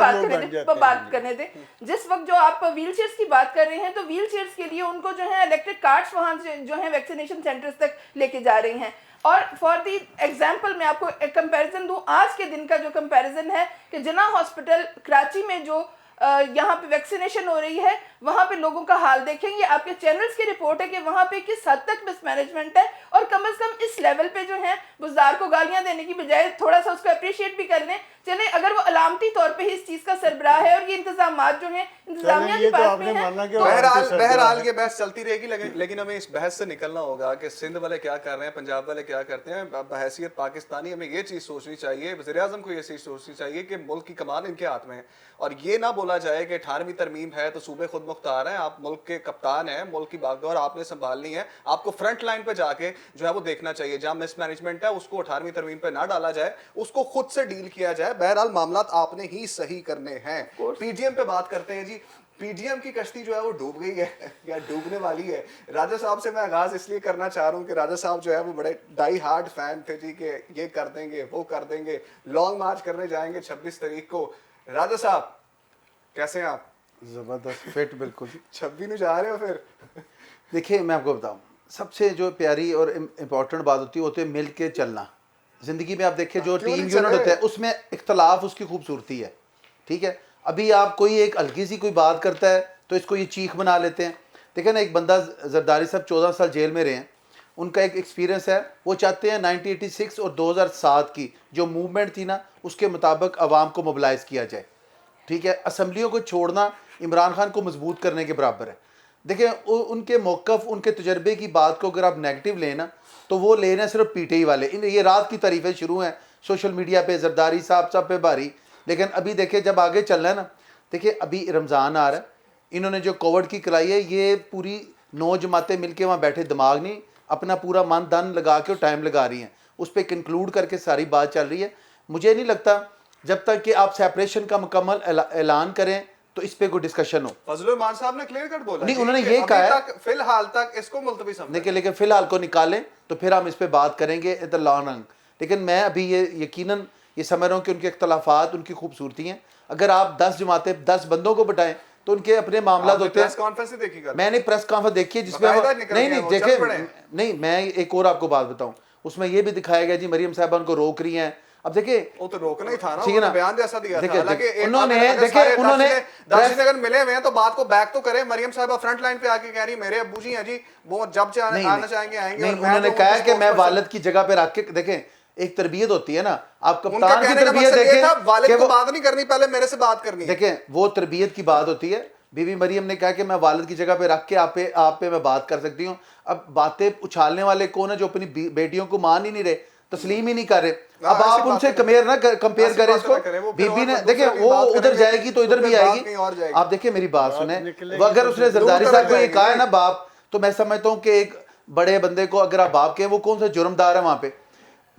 बात करने दें, जिस वक्त जो आप व्हील चेयर्स की बात कर रहे हैं तो व्हील चेयर्स के लिए उनको जो है इलेक्ट्रिक कार्ड्स वहाँ जो है वैक्सीनेशन सेंटर्स तक लेके जा रही हैं। और फॉर दी एग्जाम्पल मैं आपको एक कंपैरिजन दूँ, आज के दिन का जो कंपैरिजन है कि जिन्ना हॉस्पिटल कराची में जो यहाँ पे वैक्सीनेशन हो रही है, वहाँ पे लोगों का हाल देखें। ये आपके चैनल्स की रिपोर्ट है कि वहाँ पे किस हद तक मिसमैनेजमेंट है, और कम से कम इस लेवल पे जो है बुज़दार को गालियाँ देने की बजाय थोड़ा सा उसको अप्रिशिएट भी कर लें। चले अगर वो अलामती तौर पे ही इस चीज़ का सरबराह है और ये इंतजामात जो हैं इंतजामिया के ये तो पास आपने में है, माना कि तो बहरहाल ये बहस चलती रहेगी, लेकिन हमें इस बहस से निकलना होगा कि सिंध वाले क्या कर रहे हैं, पंजाब वाले क्या करते हैं। बहैसियत पाकिस्तानी हमें ये चीज़ सोचनी चाहिए, वज़ीर-ए-आज़म को ये चीज़ सोचनी चाहिए कि मुल्क की कमान इनके हाथ में है, और ये ना बोला जाए कि 18वीं तरमीम है तो सूबे खुद मुख्तार हैं। आप मुल्क के कप्तान हैं, मुल्क की बागडोर आपने संभालनी है, आपको फ्रंट लाइन पे जाके जो है वो देखना चाहिए। जहाँ मिसमैनेजमेंट है उसको 18वीं तरमीम पे ना डाला जाए, उसको खुद से डील किया जाए। बहरहाल मामला आपने ही सही करने हैं। पीजीएम पे बात करते हैं जी। पीजीएम की कश्ती जो है वो डूब गई है या डूबने वाली है। राजा साहब से मैं आगाज इसलिए करना चाह रहा हूँ कि राजा साहब जो है वो बड़े डाई हार्ड फैन थे जी, कि ये कर देंगे वो कर देंगे, लॉन्ग मार्च करने जाएंगे 26 तारीख को। राजा साहब कैसे हैं आप? ज़बरदस्त फिट बिल्कुल। 26 में जा रहे हो फिर? देखिए मैं आपको बताऊं, सबसे जो प्यारी और इम्पोर्टेंट बात होती है वो तो है मिल के चलना। ज़िंदगी में आप देखिए जो क्यों टीम नहीं यूनिट चले? होता है उसमें इख्तलाफ उसकी खूबसूरती है, ठीक है। अभी आप कोई एक हल्की सी कोई बात करता है तो इसको ये चीख बना लेते हैं। देखिए ना, एक बंदा जरदारी साहब 14 साल जेल में रहे हैं, उनका एक एक्सपीरियंस है, वो चाहते हैं 1986 और 2007 की जो मूवमेंट थी ना उसके मुताबिक आवाम को मोबिलाइज़ किया जाए, ठीक है। असम्बलियों को छोड़ना इमरान खान को मजबूत करने के बराबर है। देखिए उनके मौक़िफ़, उनके तजर्बे की बात को अगर आप नेगेटिव लेना तो वो ले रहे हैं सिर्फ पीटीआई वाले। ये रात की तारीफ़ें शुरू हैं सोशल मीडिया पे, जरदारी साहब सब पे भारी। लेकिन अभी देखिए जब आगे चलना है ना, देखिए अभी रमज़ान आ रहा है, इन्होंने जो कोविड की कराई है, ये पूरी 9 जमातें मिलके वहाँ बैठे, दिमाग नहीं अपना पूरा मन धन लगा के टाइम लगा रही हैं, उस पर कंक्लूड करके सारी बात चल रही है। मुझे नहीं लगता जब तक कि आप सेपरेशन का मुकम्मल ऐलान करें तो इस पे कोई डिस्कशन हो। फजलुर रहमान साहब ने क्लियर कट बोला नहीं, जी उन्होंने कि ये अभी कहा है तक फिलहाल तक इसको मुलतवी समझें। देखिए, लेकिन फिलहाल को निकालें तो फिर हम इस पे बात करेंगे द लॉन्ग रन। लेकिन मैं अभी ये यकीनन ये समझ रहा हूँ कि उनके इख्तलाफात उनकी खूबसूरती हैं। अगर आप 10 जमातें 10 बंदों को बिठाएं तो उनके अपने मामला होते हैं। प्रेस कॉन्फ्रेंस देखिएगा, मैंने प्रेस कॉन्फ्रेंस देखी है जिसमें बाकायदा निकल नहीं गया नहीं वो, देखे चल पड़े। नहीं, मैं एक और आपको बात बताऊं, उसमें ये भी दिखाया गया जी मरियम साहबा उनको रोक रही हैं। अब देखिए वो तो रोकना ही था ना, ठीक है ना, उन्होंने बयान जैसा दिया था। देखिए, हालांकि देखिए, एक उन्होंने अगर देखिए सारे उन्होंने दाशिद अगर मिले हुए हैं तो बात को बैक तो करें। मरियम साहबा फ्रंट लाइन पे आके कह रही मेरे अब्बू जी हैं जी, वो जब नहीं, आना नहीं, चाहेंगे आएंगे। नहीं, और मैं उन्होंने तो कहा है उनकी कि मैं spokesperson- वालिद की जगह पे रख के देखें, एक तरबियत होती है ना, आप उनका कप्तान की कहने का तरबियत मकसद ये था देखें वालिद कि को वो बात नहीं करनी, पहले मेरे से बात करनी है। देखें वो तरबियत की बात होती है। बीबी मरियम ने कहा कि मैं वालिद की जगह पे रख के आप पे मैं बात कर सकती हूँ। अब बातें उछालने वाले कौन है जो अपनी बेटियों को मान ही नहीं रहे, तस्लीम ही नहीं कर रहे। अब ऐसी आप उनसे बातें कंपेयर ऐसी करें बातें इसको। ना करें, वो फिर बीबी और ने दूसरे देखिए की वो बात उधर करेंगे, जाएगी तो इधर फिर भी बात आएगी। कहीं और जाएगी। आप देखिए मेरी बात सुने, निकलेगी अगर तो उसने फिर जरदारी दो साहब को ये तरफ कहा है जाएगी। ना बाप, तो मैं समझता हूँ कि एक बड़े बंदे को अगर आप बाप के, वो कौन सा जुर्मदार है वहाँ पे?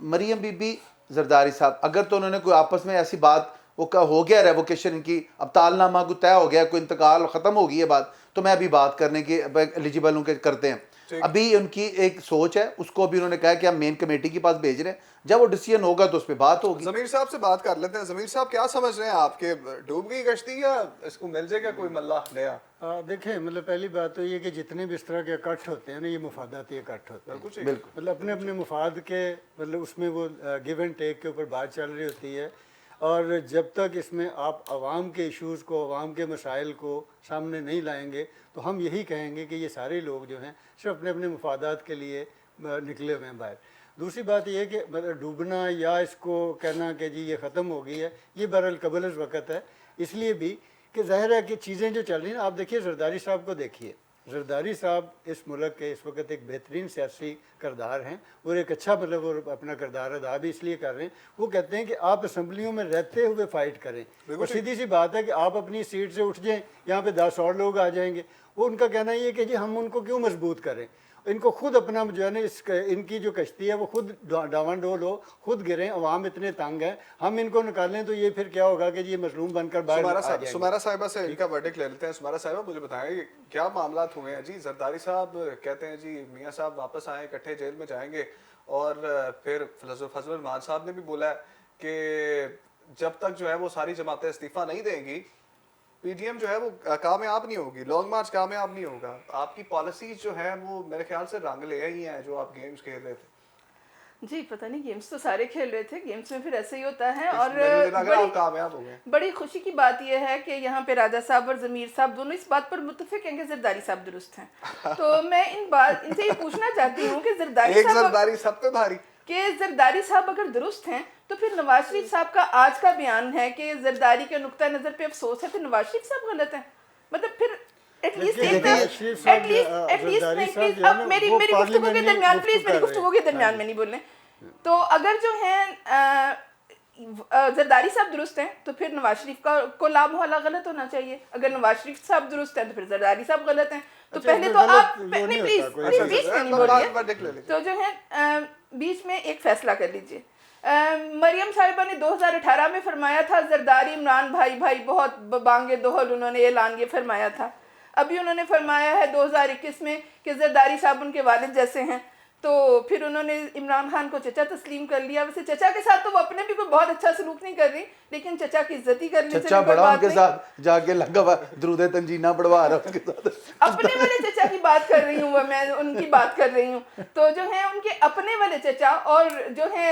मरियम बीबी, जरदारी साहब, अगर तो उन्होंने कोई आपस में ऐसी बात वो हो गया रेवोकेशन इनकी, अब तालनामा को तय हो गया, कोई इंतकाल ख़त्म हो गई है बात, तो मैं अभी बात करने के एलिजिबल हूँ कि करते हैं। अभी उनकी एक सोच है, उसको अभी उन्होंने कहा कि हम मेन कमेटी के पास भेज रहे हैं, जब वो डिसीजन होगा तो उस पर बात होगी। जमीर साहब से बात कर लेते हैं। जमीर साहब क्या समझ रहे हैं आपके, डूब गई कश्ती या इसको मिल जाएगा कोई मल्लाह नया? देखें, मतलब पहली बात तो ये कि जितने भी इस तरह के इकट्ठ होते हैं ना, ये मुफादाती इकट्ठ होते हैं। बिल्कुल, मतलब अपने अपने मुफाद के, मतलब उसमें वो गिव एंड टेक के ऊपर बात चल रही होती है। और जब तक इसमें आप आवाम के इश्यूज़ को, आवाम के मसाइल को सामने नहीं लाएंगे तो हम यही कहेंगे कि ये सारे लोग जो हैं सिर्फ अपने अपने मुफादात के लिए निकले हुए हैं बाहर। दूसरी बात ये है कि मतलब डूबना या इसको कहना कि जी ये ख़त्म हो गई है, ये बहरहाल कबल इस वक्त है। इसलिए भी कि ज़ाहिर है कि चीज़ें जो चल रही हैं, आप देखिए जरदारी साहब को देखिए। जरदारी साहब इस मुल्क के इस वक्त एक बेहतरीन सियासी किरदार हैं और एक अच्छा मतलब वो अपना किरदार अदा भी इसलिए कर रहे हैं। वो कहते हैं कि आप असम्बलियों में रहते हुए फ़ाइट करें, और सीधी सी बात है कि आप अपनी सीट से उठ जाएं, यहाँ पे 10 और लोग आ जाएंगे। वो उनका कहना ये कि जी हम उनको क्यों मजबूत करें, इनको खुद अपना जो है ना इनकी जो कश्ती है वो खुद डावांडोल हो, खुद गिरें। अवाम इतने तंग है, हम इनको निकालें तो ये फिर क्या होगा कि ये मजलूम बनकर बाहर आ जाएंगे। सुमारा साहिबा से इनका वर्डिक्ट ले लेते हैं। सुमारा साहिबा मुझे बताएं क्या मामला हुए हैं जी? जरदारी साहब कहते हैं जी मियाँ साहब वापस आए, इकट्ठे जेल में जाएंगे, और फिर फजलुर रहमान साहब ने भी बोला है कि जब तक जो है वो सारी जमातें इस्तीफा नहीं देंगी, पीडीएम जो है वो कामयाब नहीं होगी, लॉन्ग मार्च कामयाब नहीं होगा। आपकी पॉलिसी जो है वो मेरे ख्याल से रंग ले ही हैं जो आप गेम्स खेल रहे थे। जी पता नहीं, गेम्स तो सारे खेल रहे थे, गेम्स में फिर ऐसे ही होता है। और अगर आप कामयाब हो गए। बड़ी खुशी की बात यह है कि यहाँ पे राजा साहब और ज़मीर साहब दोनों इस बात पर मुत्तफिक हैं कि जरदारी साहब दुरुस्त हैं। तो मैं इनसे ये पूछना चाहती हूँ कि एक जरदारी सब पे भारी कि जरदारी साहब अगर दुरुस्त हैं तो फिर नवाज शरीफ साहब का आज का बयान है कि जरदारी के नुक्ता नज़र पे अफसोस है, तो नवाज शरीफ साहब गलत हैं? मतलब फिर एटलीस्ट मेरी गुफ्तगू के दरमियान प्लीज, मेरी गुफ्तगू के दरमियान में नहीं बोलने। तो अगर जो है जरदारी साहब दुरुस्त हैं तो फिर नवाज शरीफ को लाभ मोहल्ला गलत होना चाहिए। अगर नवाज शरीफ साहब दुरुस्त हैं तो फिर जरदारी साहब गलत हैं। तो पहले तो आप नहीं, प्लीज बीच में नहीं बोलिए। तो जो है बीच में एक फैसला कर लीजिए। मरियम साहिबा ने 2018 में फरमाया था जरदारी इमरान भाई भाई बहुत बांगे दोहल, उन्होंने ऐलान ये फरमाया था। अभी उन्होंने फरमाया है 2021 में कि जरदारी साहब उनके वालिद जैसे हैं। तो फिर उन्होंने इमरान खान को चचा तस्लीम कर लिया। वैसे चचा के साथ तो वो अपने भी कोई बहुत अच्छा सलूक नहीं कर रही, लेकिन चचा की इज्जत ही करने से चचा बड़ा उनके साथ जाके लगा हुआ दुरूद तंजीना पढ़वा रहा उनके साथ। अपने वाले चचा की बात कर रही हूँ मैं, उनकी बात कर रही हूँ। तो जो है उनके अपने वाले चचा और जो है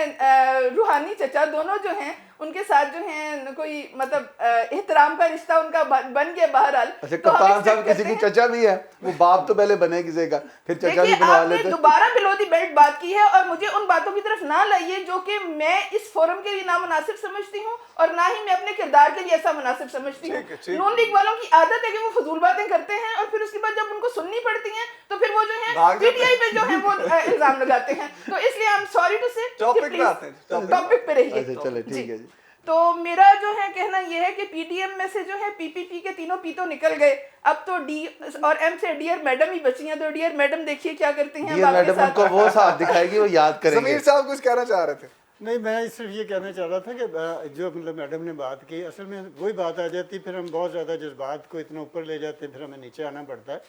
रूहानी चचा दोनों जो हैं उनके साथ जो है कोई मतलब एहतराम का रिश्ता उनका बन गया बहरहाल। अच्छा, कप्तान साहब किसी की चचा भी है, वो बाप तो पहले बने किसी का, फिर चचा भी बनवा लेते। दोबारा बिलो दी बेल्ट बात की है और मुझे उन बातों की तरफ ना लाइए जो कि मैं इस फोरम के लिए ना मुनासिब समझती हूँ और ना ही मैं अपने किरदार के लिए ऐसा मुनासिब समझती हूँ। नून लीग वालों की आदत है कि वो फजूल बातें करते हैं और फिर उसके बाद जब उनको सुननी पड़ती हैं तो फिर वो जो है पीटीआई पे जो है वो इल्जाम लगाते हैं। तो इसलिए आई एम सॉरी टू से टॉपिक पे रहिए। चले ठीक है जी। तो मेरा जो है कहना यह है कि पीडीएम में से जो है पीपीपी के तीनों पी तो निकल गए, अब तो डी और एम से डियर मैडम ही बची हैं। तो डियर मैडम देखिए क्या करती हैं, डियर मैडम उनको वो साथ दिखाएगी, वो याद करेंगे। ज़मीर साहब कुछ कहना चाह रहे थे? नहीं, मैं सिर्फ ये कहना चाह रहा था कि जो मतलब मैडम ने बात की, असल में वही बात आ जाती, फिर हम बहुत ज़्यादा जज्बात को इतना ऊपर ले जाते हैं, फिर हमें नीचे आना पड़ता है।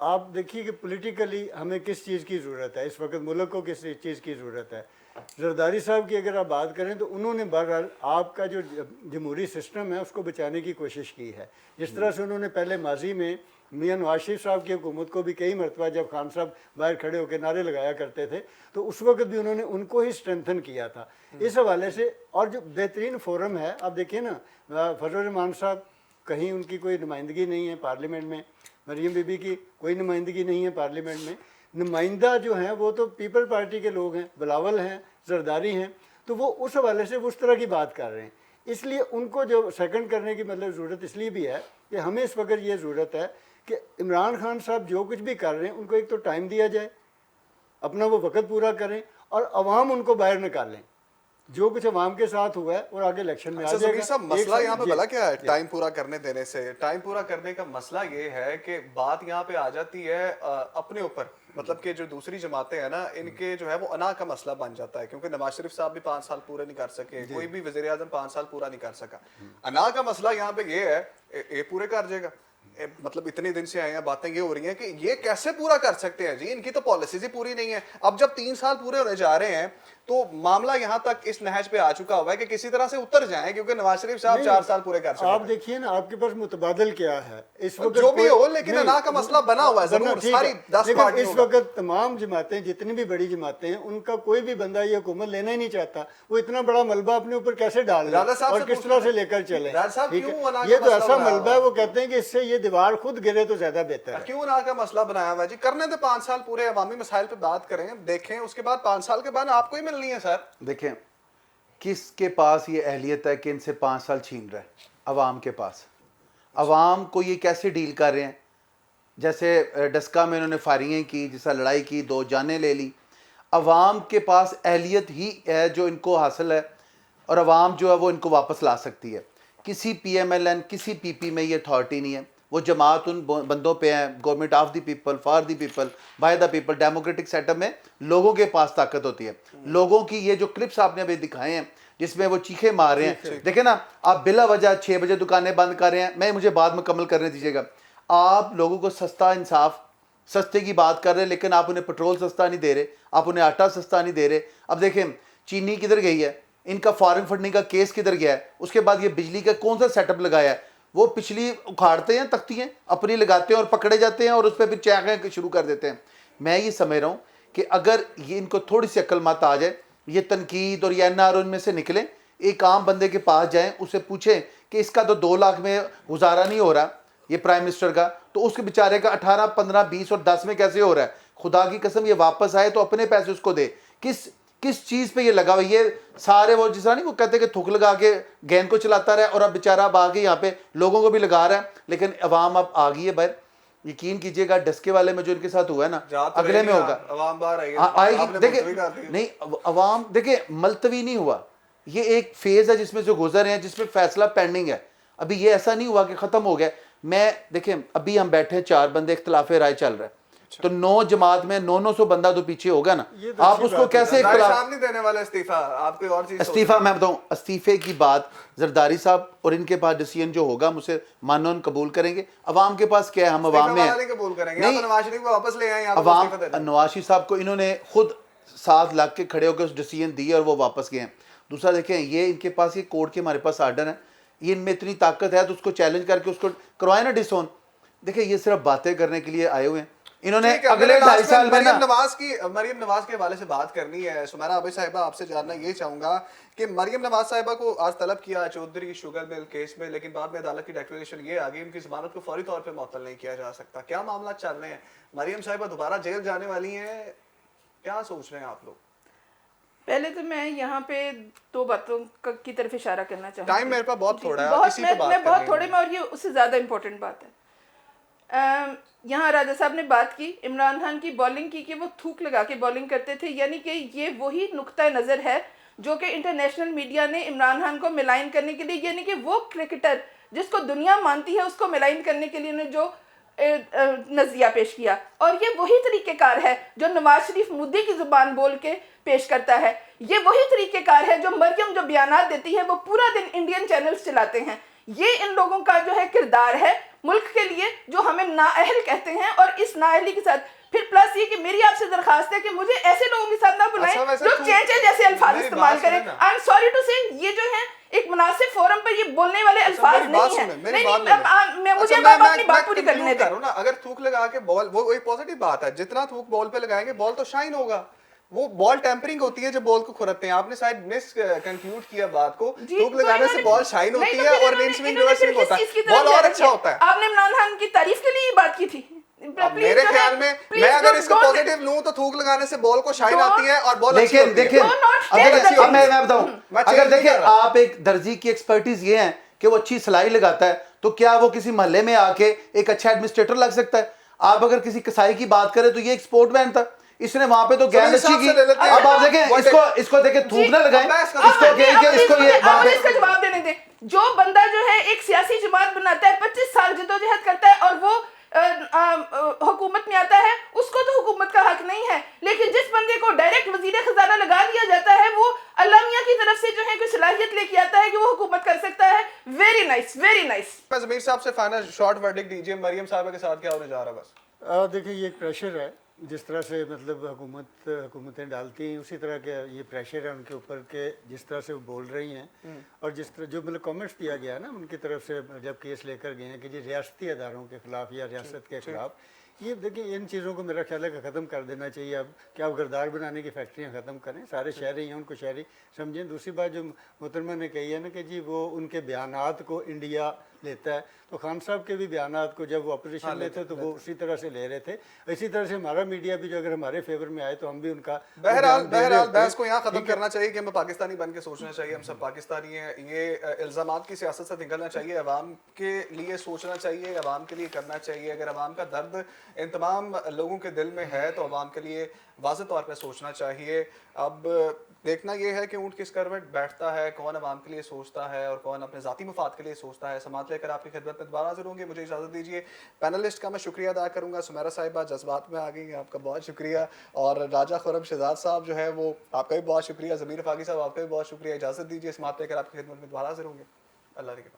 आप देखिए कि पॉलिटिकली हमें किस चीज़ की ज़रूरत है इस वक्त, मुल्क को किस चीज़ की ज़रूरत है। जरदारी साहब की अगर आप बात करें तो उन्होंने बहरहाल आपका जो जमहूरी सिस्टम है उसको बचाने की कोशिश की है। जिस तरह से उन्होंने पहले माजी में मियां नवाज शरीफ साहब की हुकूमत को भी कई मरतबा जब खान साहब बाहर खड़े होकर नारे लगाया करते थे तो उस वक्त भी उन्होंने उनको ही स्ट्रेंथन किया था इस हवाले से। और जो बेहतरीन फोरम है, आप देखिए ना, फजल रहमान साहब कहीं उनकी कोई नुमाइंदगी नहीं है पार्लियामेंट में, मरियम बीबी की कोई नुमाइंदगी नहीं है पार्लियामेंट में। नुमाइंदा जो हैं वो तो पीपल पार्टी के लोग हैं, बिलावल हैं, जरदारी हैं, तो वो उस हवाले से उस तरह की बात कर रहे हैं। इसलिए उनको जो सेकंड करने की मतलब ज़रूरत इसलिए भी है कि हमें इस वक्त ये ज़रूरत है कि इमरान खान साहब जो कुछ भी कर रहे हैं उनको एक तो टाइम दिया जाए, अपना वो वक्त पूरा करें और अवाम उनको बाहर निकालें। जो कुछ अवाम के साथ हुआ है और आगे इलेक्शन में आ जाएगा। सब मसला यहाँ पे भला क्या है टाइम पूरा करने देने से? टाइम पूरा करने का मसला ये है कि बात यहाँ पे आ जाती है अपने ऊपर, मतलब कि जो दूसरी जमातें हैं ना, इनके जो है वो अना का मसला बन जाता है, क्योंकि नवाज शरीफ साहब भी 5 साल पूरे नहीं कर सके, कोई भी वज़ीर आज़म 5 साल पूरा नहीं कर सका। अना का मसला यहाँ पे ये है, ये पूरे कर जाएगा। मतलब इतने दिन से आए हैं, बातें ये हो रही हैं कि ये कैसे पूरा कर सकते हैं जी, इनकी तो पॉलिसीज ही पूरी नहीं है। अब जब 3 साल पूरे होने जा रहे हैं तो मामला यहाँ तक इस नहज पे आ चुका हुआ है कि किसी तरह से उतर जाएं, क्योंकि नवाज शरीफ साहब 4 साल पूरे कर सकते हैं। आप देखिए ना, आपके पास मुतबादल क्या है इस वक्त, जो भी हो, लेकिन अना का मसला बना हुआ है जरूर, सारी 10 पार्टियों इस वक्त तमाम जमातें, जितनी भी बड़ी जमातें हैं, उनका कोई भी बंदा ये हुकूमत लेना ही नहीं चाहता। वो इतना बड़ा मलबा अपने ऊपर कैसे डाल रहे हैं और किस तरह से लेकर चले, ये तो ऐसा मलबा है, वो कहते हैं कि इससे ये दीवार खुद गिरे तो ज्यादा बेहतर है। क्यों अना का मसला बनाया हुआ है जी? करने दे 5 साल पूरे, अवामी मसाइल पे बात करें, देखें, उसके बाद 5 साल के बाद आपको ही मिलनी है सर। देखें किसके पास ये अहलियत है कि इनसे 5 साल छीन रहा है? अवाम के पास। अवाम को ये कैसे डील कर रहे हैं? जैसे डस्का में इन्होंने फायरिंगें की, जैसा लड़ाई की, 2 जानें ले ली। अवाम के पास अहलियत ही है जो इनको हासिल है और अवाम जो है वो इनको वापस ला सकती है। किसी PMLN, किसी PP में ये अथॉरिटी नहीं है। वो जमात उन बंदों पे है, government of the people, for the people, by the people. Democratic setup में लोगों के पास ताकत होती है। लोगों की ये जो क्लिप्स आपने अभी दिखाए हैं जिसमें वो चीखे मार रहे हैं, देखे ना, आप बिला वजह 6 बजे दुकानें बंद कर रहे हैं। मैं मुझे बाद मुकम्मल करने दीजिएगा। आप लोगों को सस्ता इंसाफ, सस्ते की बात कर रहे हैं, लेकिन आप उन्हें पेट्रोल सस्ता नहीं दे रहे, आप उन्हें आटा सस्ता नहीं दे रहे। अब देखें चीनी किधर गई है, इनका फॉरेन फंडिंग का केस किधर गया है, उसके बाद ये बिजली का कौन सा सेटअप लगाया है। वो पिछली उखाड़ते हैं, तख्तियाँ अपनी लगाते हैं और पकड़े जाते हैं और उस पर फिर चैखें शुरू कर देते हैं। मैं ये समझ रहा हूँ کہ اگر یہ ان کو تھوڑی سی عقل مت آ جائے, یہ تنقید اور یہ این آر ان میں سے نکلیں, ایک عام بندے کے پاس جائیں, اسے پوچھیں کہ اس کا تو 2 لاکھ میں گزارا نہیں ہو رہا یہ پرائم منسٹر کا, تو اس کے بیچارے کا 18, 15, 20 اور 10 میں کیسے ہو رہا ہے؟ خدا کی قسم یہ واپس آئے تو اپنے پیسے اس کو دے. کس چیز پہ یہ لگا ہوا؟ یہ سارے وہ جس طرح نہیں وہ کہتے کہ تھوک لگا کے گیند کو چلاتا رہا, اور اب بیچارہ اب آگے یہاں پہ لوگوں کو بھی لگا رہا ہے, لیکن عوام اب آ گئی ہے باہر. یقین کیجئے گا ڈسکے والے میں جو ان کے ساتھ ہوا ہے نا, اگلے میں ہوگا عوام باہر آئی آئے گی. دیکھیں نہیں عوام دیکھیں ملتوی نہیں ہوا, یہ ایک فیز ہے جس میں جو گزر رہے ہیں, جس میں فیصلہ پینڈنگ ہے. ابھی یہ ایسا نہیں ہوا کہ ختم ہو گیا. میں دیکھیں ابھی ہم بیٹھے 4 بندے, اختلاف رائے چل رہا ہے, تو 9 جماعت میں 900 بندہ تو پیچھے ہوگا نا. آپ اس کو کیسے اختلاف نہیں دینے والا استعفیٰ, آپ کوئی اور چیز استعفیٰ میں بتاؤں, استعفے کی بات زرداری صاحب اور ان کے پاس ڈیسیجن جو ہوگا ہم اسے مانون قبول کریں گے. عوام کے پاس کیا ہے, ہم عوام میں ہیں. قبول کریں گے نہیں, نواز شریف کو واپس لے آئیں. عوام نواز شریف صاحب کو انہوں نے خود ساتھ لگ کے کھڑے ہو کے اس ڈیسیجن دی اور وہ واپس گئے ہیں. دوسرا دیکھیں یہ ان کے پاس یہ کورٹ کے ہمارے پاس آرڈر ہیں, یہ ان میں اتنی طاقت ہے تو اس کو چیلنج کر کے اس کو کروائے نا ڈسون. دیکھیں یہ صرف باتیں کرنے کے لیے آئے ہوئے ہیں. انہوں نے اگلے 2.5 سال میں مریم نواز کے حوالے سے بات کرنی ہے. سمیرہ عابد صاحبہ, آپ سے جاننا یہ چاہوں گا کہ مریم نواز صاحبہ کو آج طلب کیا چودھری شوگر مل کیس میں, لیکن بعد میں عدالت کی ڈیکلیریشن یہ آ گئی ان کی ضمانت کو فوری طور پہ معطل نہیں کیا جا سکتا. کیا معاملات چل رہے ہیں؟ مریم صاحبہ دوبارہ جیل جانے والی ہیں, کیا سوچ رہے ہیں آپ لوگ؟ پہلے تو میں یہاں پہ 2 باتوں کی طرف اشارہ کرنا چاہوں گی. ٹائم میرے پاس بہت تھوڑا ہے, اسی پہ بات میں بہت کرنی تھوڑے میں, اور یہ اس سے زیادہ امپورٹنٹ بات ہے. یہاں راجہ صاحب نے بات کی عمران خان کی بالنگ کی کہ وہ تھوک لگا کے بالنگ کرتے تھے, یعنی کہ یہ وہی نقطہ نظر ہے جو کہ انٹرنیشنل میڈیا نے عمران خان کو ملائن کرنے کے لیے, یعنی کہ وہ کرکٹر جس کو دنیا مانتی ہے اس کو ملائن کرنے کے لیے انہوں نے جو نظریہ پیش کیا, اور یہ وہی طریقہ کار ہے جو نواز شریف مودی کی زبان بول کے پیش کرتا ہے. یہ وہی طریقہ کار ہے جو مریم جو بیانات دیتی ہے وہ پورا دن انڈین چینلز چلاتے ہیں. یہ ان لوگوں کا جو ہے کردار ہے ملک کے لیے جو ہمیں نااہل کہتے ہیں, اور اس نااہلی کے ساتھ پھر پلس یہ کہ میری آپ سے درخواست ہے کہ مجھے ایسے لوگوں کے ساتھ نہ بلائیں جو چینچے جیسے الفاظ استعمال کریں. آئی ایم سوری ٹو سے یہ جو ہے ایک مناسب فورم پر یہ بولنے والے الفاظ نہیں ہیں. مجھے اپنی بات پوری کرنے دیں. اگر تھوک لگا کے بال, وہ ایک پازیٹیو بات ہے, جتنا تھوک بال پہ لگائیں گے بال تو شائن ہوگا. وہ بال ٹیمپرنگ ہوتی ہے جب بال کو کھرتے ہیں. آپ نے شاید مس کنکلوڈ کیا بات کو. تھوک لگانے سے بال شائن ہوتی ہے اور رین سوئنگ ریورس سوئنگ ہوتا ہے, بال اور اچھا ہوتا ہے. آپ نے عمران خان کی تعریف کے لیے یہ بات کی تھی. میرے خیال میں میں اگر اس کو پازیٹیو لوں تو تھوک لگانے سے بال کو شائن آتی ہے اور بال اچھی ہوتی ہے. دیکھیں اب میں بتاؤں, اگر دیکھیں آپ ایک درزی کی ایکسپرٹیز یہ ہے کہ وہ اچھی سلائی لگاتا ہے, تو کیا وہ کسی محلے میں آ کے ایک اچھا ایڈمنسٹریٹر لگ سکتا ہے؟ آپ اگر کسی کسائی کی بات کریں تو یہ ایک سپورٹ مین تھا, اس نے وہاں پہ تو گیند اچھی کی. اب آپ دیکھیں اس کو دیکھیں تھوک نہ لگائیں, اس کو کہیں کہ اس کو یہ بات ہے. اس کا جواب دینے دیں. جو بندہ جو ہے ایک سیاسی جماعت بناتا ہے, 25 سال جدوجہد کرتا ہے اور وہ حکومت میں آتا ہے, اس کو تو حکومت کا حق نہیں ہے, لیکن جس بندے کو ڈائریکٹ وزیر خزانہ لگا دیا جاتا ہے وہ اللہ میاں کی طرف سے جو ہے کوئی صلاحیت لے کے آتا ہے کہ وہ حکومت کر سکتا ہے. Very nice, very nice. میں ضمیر صاحب سے فائنل شارٹ ورڈکٹ دیجیے, مریم صاحبہ کے ساتھ کیا ہونے جا رہا ہے؟ بس دیکھیں یہ ایک پریشر ہے جس طرح سے مطلب حکومتیں ڈالتی ہیں, اسی طرح کے یہ پریشر ہے ان کے اوپر کہ جس طرح سے وہ بول رہی ہیں, اور جس طرح جو مطلب کامنٹس دیا گیا نا ان کی طرف سے جب کیس لے کر گئے ہیں کہ جی ریاستی اداروں کے خلاف یا ریاست کے خلاف, یہ دیکھیں ان چیزوں کو میرا خیال ہے کہ ختم کر دینا چاہیے. اب کہ آپ گردار بنانے کی فیکٹریاں ختم کریں, سارے شہری ہیں ان کو شہری سمجھیں. دوسری بات جو محترمہ نے کہی ہے نا کہ جی وہ ان کے بیانات کو انڈیا لیتا ہے, تو خان صاحب کے بھی بیانات کو جب وہ اپوزیشن لیتے تو وہ اسی طرح سے لے رہے تھے. اسی طرح سے ہمارا میڈیا بھی جو اگر ہمارے فیور میں آئے تو ہم بھی ان کا بہرحال بحث کو یہاں ختم کرنا چاہیے کہ ہمیں پاکستانی بن کے سوچنا چاہیے. ہم سب پاکستانی ہیں. یہ الزامات کی سیاست سے نکلنا چاہیے, عوام کے لیے سوچنا چاہیے, عوام کے لیے کرنا چاہیے. اگر عوام کا درد ان تمام لوگوں کے دل میں ہے تو عوام کے لیے واضح طور پہ سوچنا چاہیے. اب دیکھنا یہ ہے کہ اونٹ کس کروٹ بیٹھتا ہے, کون عوام کے لیے سوچتا ہے اور کون اپنے ذاتی مفاد کے لیے سوچتا ہے. سماعت لے کر آپ کی خدمت میں دوبارہ حاضر ہوں گے. مجھے اجازت دیجیے. پینلسٹ کا میں شکریہ ادا کروں گا. سمیرہ صاحبہ جذبات میں آ گئی ہیں, آپ کا بہت شکریہ. اور راجہ خرم شہزاد صاحب جو ہے وہ آپ کا بھی بہت شکریہ. ضمیر فاقی صاحب آپ کا بھی بہت شکریہ. اجازت دیجیے. سماعت لے کر آپ کی خدمت میں دوبارہ حاضر ہوں گے. اللہ کے